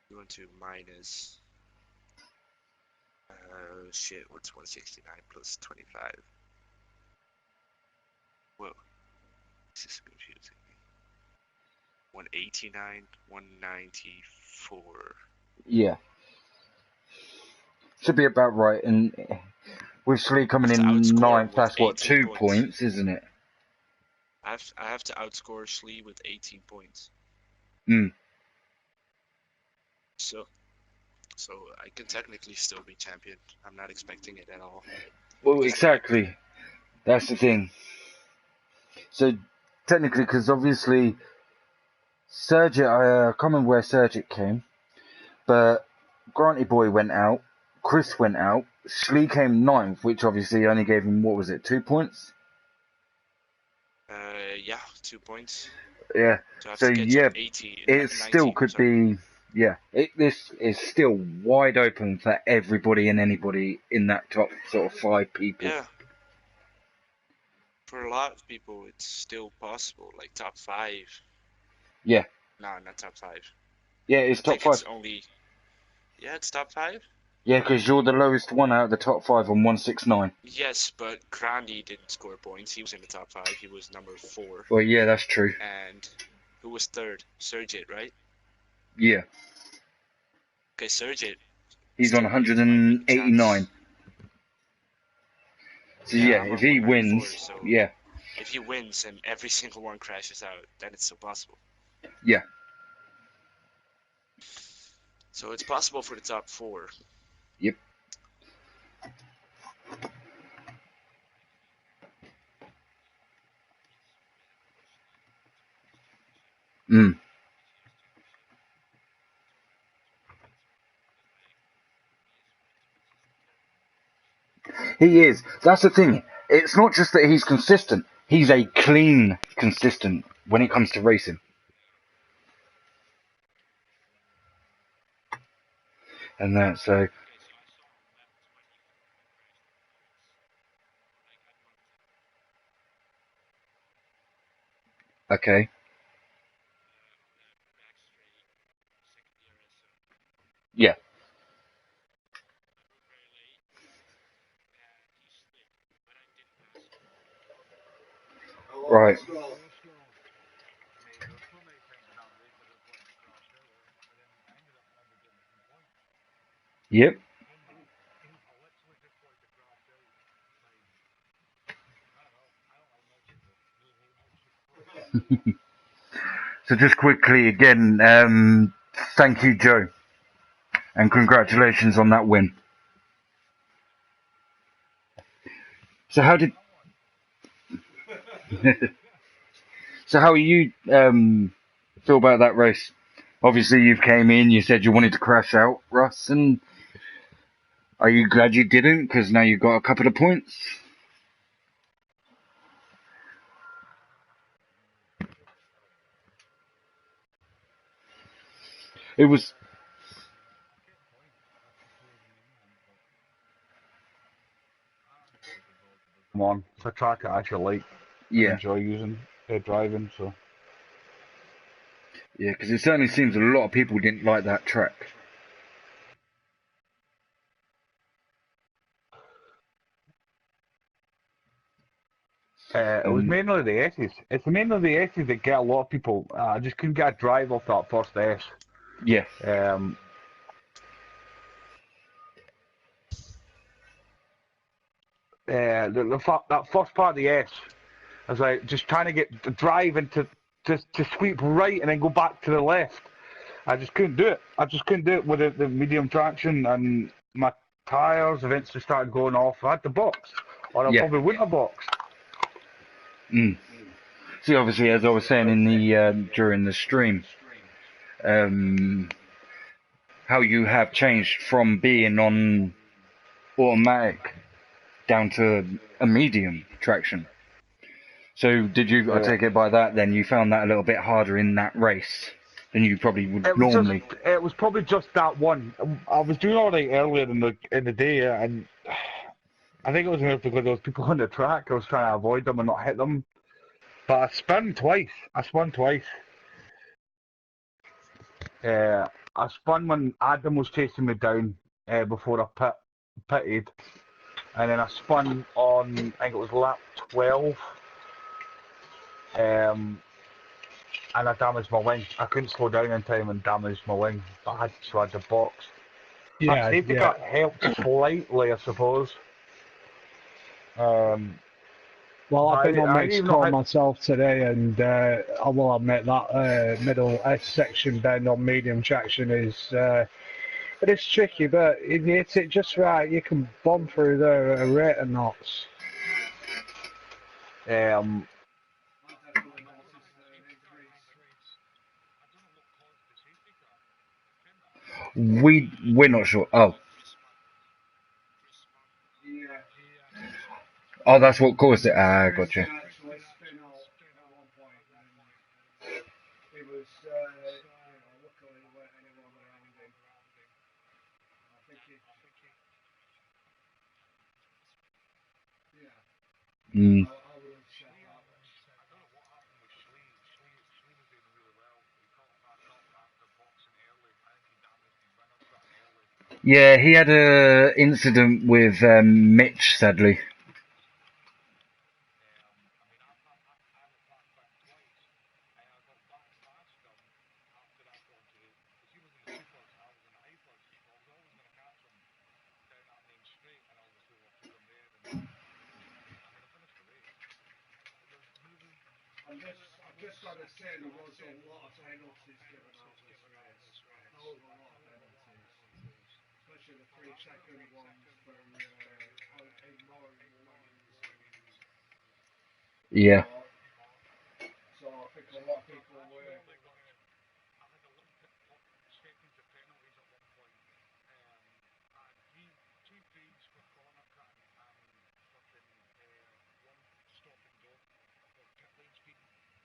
212 minus Shit, what's 169 plus 25? Whoa, this is confusing me. 189, 194. Yeah. Should be about right. And with Slee coming I have to in outscore ninth, with that's what, 18 2 points. points, isn't it? I have to outscore Schlee with 18 points. Hmm. So I can technically still be champion. I'm not expecting it at all. Well, Because exactly. That's the thing. So, technically, because obviously, Surgit, I can't remember where Surgit came, but Granty Boy went out, Chris went out, Schlee came ninth, which obviously only gave him, what was it, 2 points? yeah, 2 points. Yeah. So I have So, to get yeah, to 18, it still 19, could sorry. be, yeah, this is still wide open for everybody and anybody in that top sort of 5 people. Yeah. For a lot of people, it's still possible. Like top 5. Yeah. No, not top 5. Yeah, it's I top think 5. it's only... Yeah, it's top 5? Yeah, because you're the lowest one out of the top 5 on 169. Yes, but Grandi didn't score points. He was in the top 5. He was number 4. Well, yeah, that's true. And who was third? Surgit, right? Yeah. Okay, Surgit He's on still might be a 189. chance. So, Yeah, yeah, I'm if on he 194, wins, so yeah. if he wins and every single one crashes out, then it's still possible. Yeah. So it's possible for the top 4. Yep. Mm. He is. That's the thing. It's not just that he's consistent. He's a clean consistent when it comes to racing. And that, so... Okay. Yeah. Right. Yep. So just quickly again, thank you, Joe. And congratulations on that win. So how did... So how are you feel about that race? Obviously, you've came in. You said you wanted to crash out, Russ, and are you glad you didn't? Because now you've got a couple of points. It was... On. It's a track I actually like and Yeah, enjoy using, driving, so. yeah, because it certainly seems a lot of people didn't like that track. It was mainly the S's. It's mainly the S's that get a lot of people. I just couldn't get a drive off that first S. Yeah, That first part of the S, I was like just trying to get the drive into to sweep right and then go back to the left. I just couldn't do it. I just couldn't do it with the medium traction, and my tyres eventually started going off. I had to box, or I yeah. probably wouldn't have boxed. Mm. See, obviously, as I was saying in the during the stream, how you have changed from being on automatic down to a medium traction. So did you, I Yeah. take it by that then, you found that a little bit harder in that race than you probably would normally? It was probably just that one. I was doing all right earlier in the day, and I think it was because there was people on the track. I was trying to avoid them and not hit them. But I spun twice. I spun when Adam was chasing me down before I pit. pitted, and then I spun on, I think it was lap 12, and I damaged my wing. I couldn't slow down in time and damaged my wing, but I had the box. That safety car helped slightly, I suppose. Well, I've been on I didn't even Mexico know myself today, and I will admit that middle S section bend on medium traction is it is tricky, but if you hit it just right, you can bomb through there at a rate of knots. We're not sure. Oh, that's what caused it. Ah, gotcha. Mm. Yeah, he had a incident with Mitch, sadly. Yeah.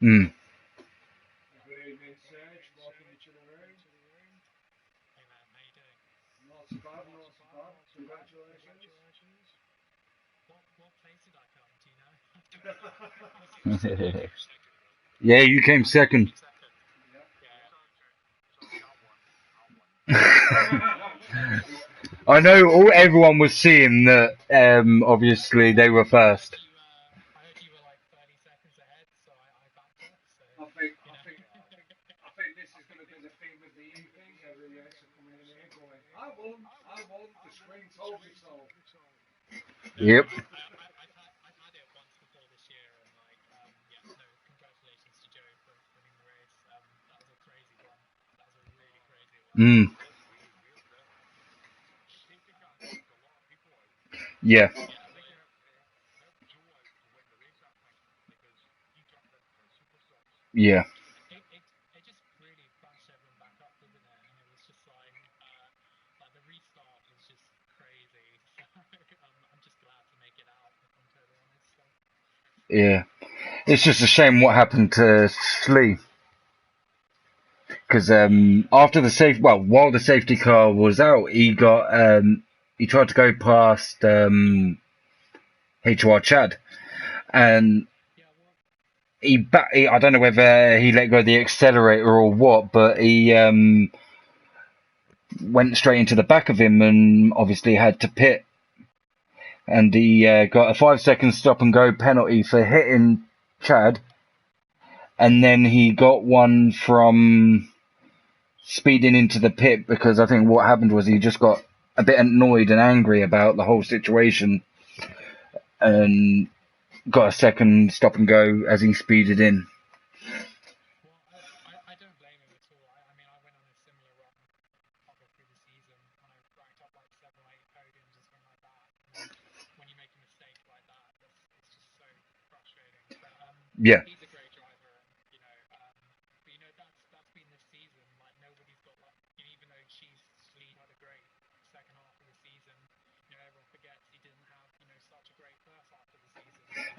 Mm. Yeah, you came second. I know everyone was seeing that. Obviously, they were first. Yep. Mm. Yeah. Yeah. Yeah. It's just a shame what happened to Slee. Because after while the safety car was out, he tried to go past HR Chad, and I don't know whether he let go of the accelerator or what, but he went straight into the back of him and obviously had to pit, and he got a 5 second stop and go penalty for hitting Chad, and then he got one from speeding into the pit because I think what happened was he just got a bit annoyed and angry about the whole situation and got a second stop and go as he speeded in. Yeah.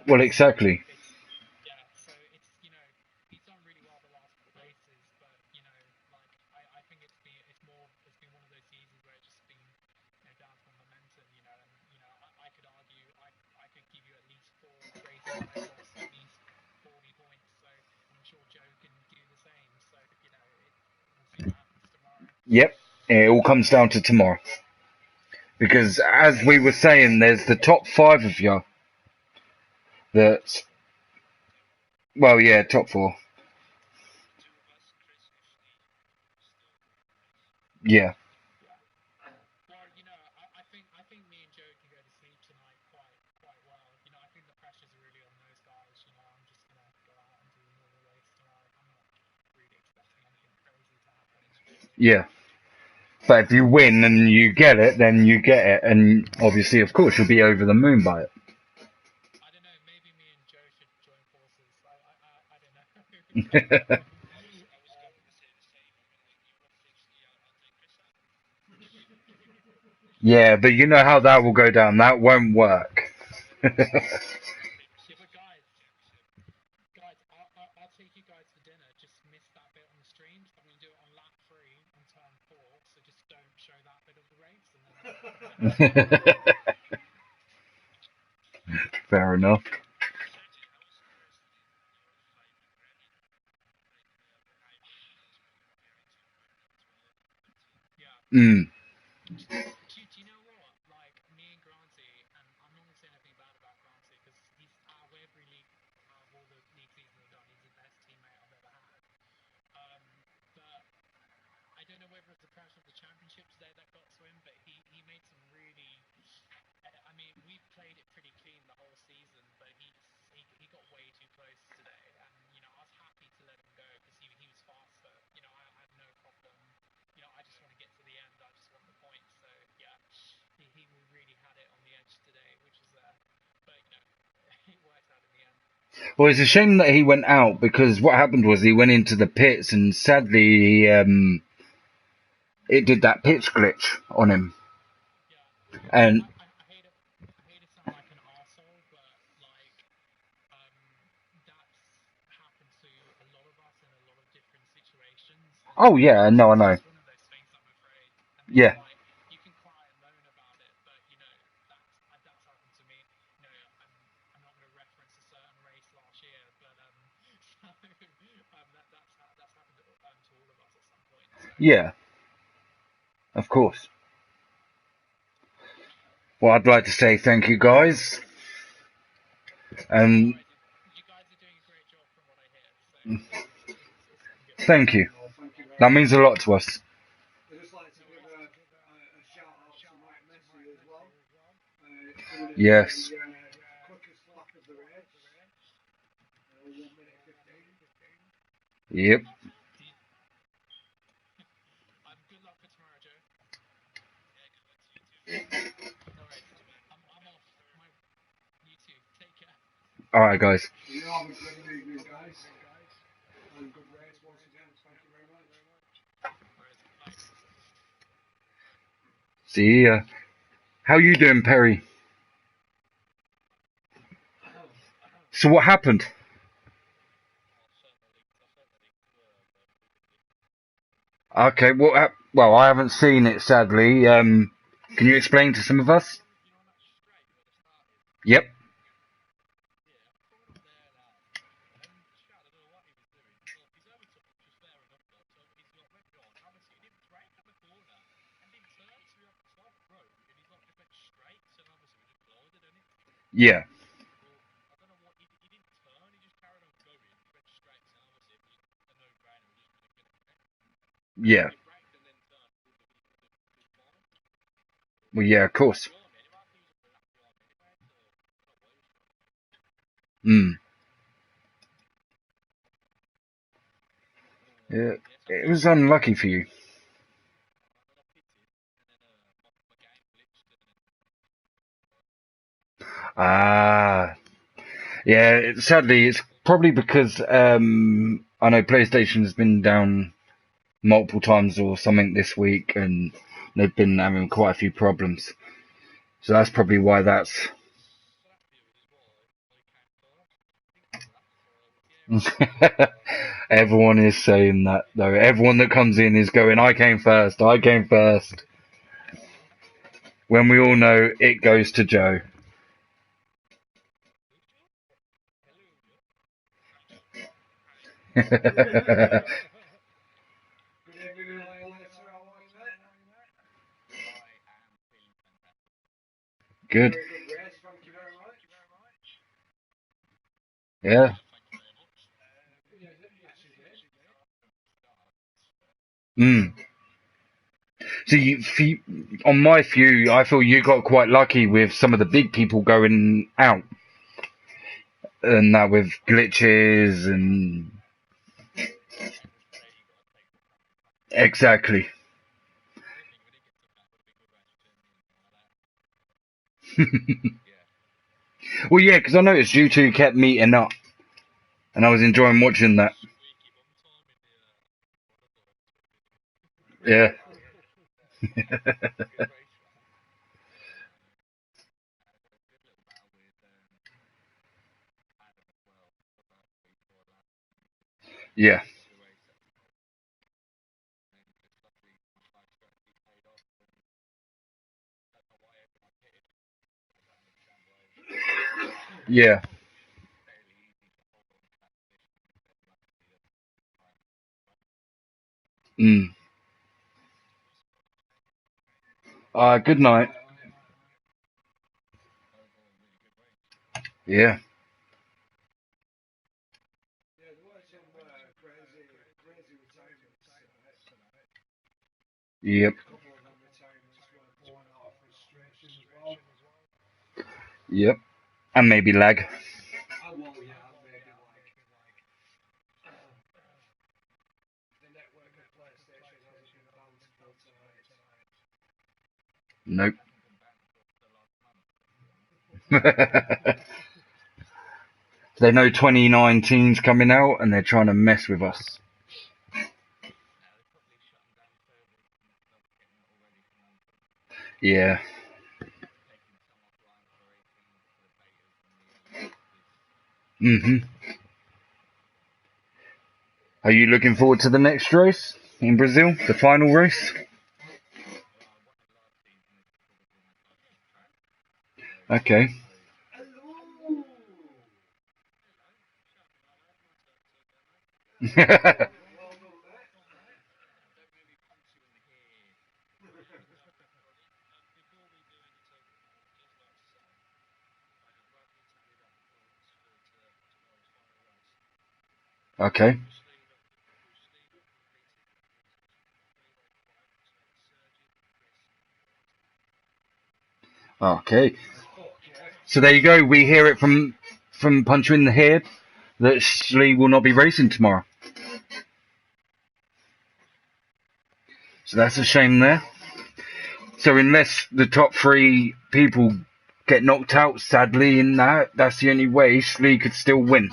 Well, exactly. Yep. It all comes down to tomorrow. Because as we were saying, there's the top 5 of you that, well, yeah, top 4. Yeah. Well, I think me and Joe can go to sleep tonight quite well. I think the pressure's really on those guys. I'm just gonna go out and do a normal race tonight. I'm not really expecting anything crazy to happen. Yeah. But if you win and you get it, then you get it. And obviously, of course, you'll be over the moon by it. I don't know. Maybe me and Joe should join forces. I don't know. Yeah, but you know how that will go down. That won't work. Yeah, but guys, I'll take you guys for dinner. Just miss that bit on the stream. So I'm gonna do it on lap 3 on turn 4. So just don't show that bit of the race. Fair enough. Mm. Do you know what? Like, me and Granty, and I'm not going to say anything bad about Granty because he's out of every league, out of all the league seasons we've done, he's the best teammate I've ever had. But I don't know whether it's the pressure of the championship today that got to him, but he made some really. I mean, we've played it pretty clean the whole season, but he got way too close today, and I was happy to let him go because he was faster. I had no problem. I just want to get to the end. I just want the points. So yeah, he really had it on the edge today, which is but it worked out in the end. Well, it's a shame that he went out because what happened was he went into the pits and sadly it did that pitch glitch on him. Yeah. And I hate to sound like an arsehole, but that's happened to a lot of us in a lot of different situations. oh yeah, no, I know. It's one of those things, I'm afraid. Yeah. You can cry and moan about it, but that's happened to me. I'm not going to reference a certain race last year, but that's happened to all of us at some point. So. Yeah. Of course. Well, I'd like to say thank you guys. You guys are doing a great job from what I hear. So it's good. Thank you. That means a lot to us. I'd just like to give a shout out to Mike Messi as well. Yes. Quickest lap of the race. 1 minute 15. Yep. Good luck for tomorrow, Joe. Yeah, good luck to you too. Alright, I'm off. You too. Take care. Alright, guys. You have a good evening, guys. And good race once again. Thank you very much. Alright, bye. See ya. How you doing, Perry? So what happened? Okay, well, I haven't seen it, sadly. Can you explain to some of us? Yep. Yeah. Yeah. Well, yeah, of course. Hmm. Yeah, it was unlucky for you. Ah. Yeah, sadly, it's probably because I know PlayStation has been down multiple times or something this week, and they've been having quite a few problems. So that's probably why that's. Everyone is saying that though. Everyone that comes in is going, "I came first. I came first." When we all know it goes to Joe. Good evening, later. How are you, mate? Good. Yeah. Mm. So on my view, I feel you got quite lucky with some of the big people going out, and that with glitches and exactly. Well, yeah, because I noticed you two kept meeting up, and I was enjoying watching that. Yeah. Yeah. Yeah. Mm. Good night. Yeah. Yep. Yep. And maybe lag. Nope. They know 2019's coming out, and they're trying to mess with us. Yeah. Mhm. Are you looking forward to the next race in Brazil, the final race? Okay. Okay. Okay. So there you go. We hear it from Puncher in the Head that Slee will not be racing tomorrow. So that's a shame there. So unless the top three people get knocked out, sadly, in that's the only way Slee could still win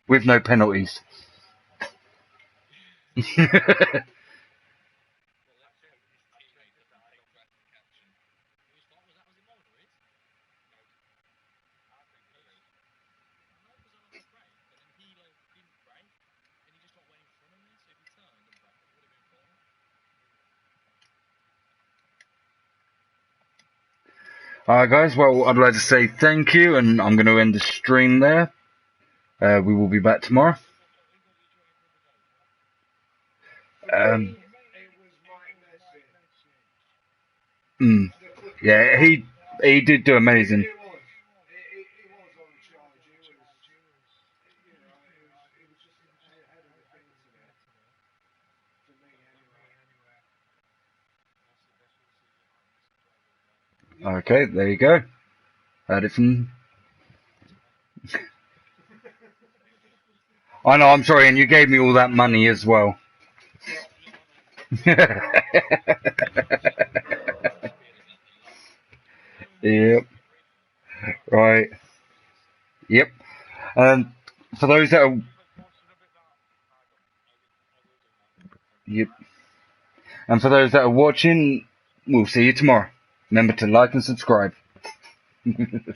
with no penalties. Alright, guys. Well, I'd like to say thank you, and I'm going to end the stream there. We will be back tomorrow. Mm, yeah, he did do amazing. Okay, there you go. Heard it from. I know. I'm sorry, and you gave me all that money as well. Yep. Right. Yep. And for those that are. Yep. And for those that are watching, we'll see you tomorrow. Remember to like and subscribe.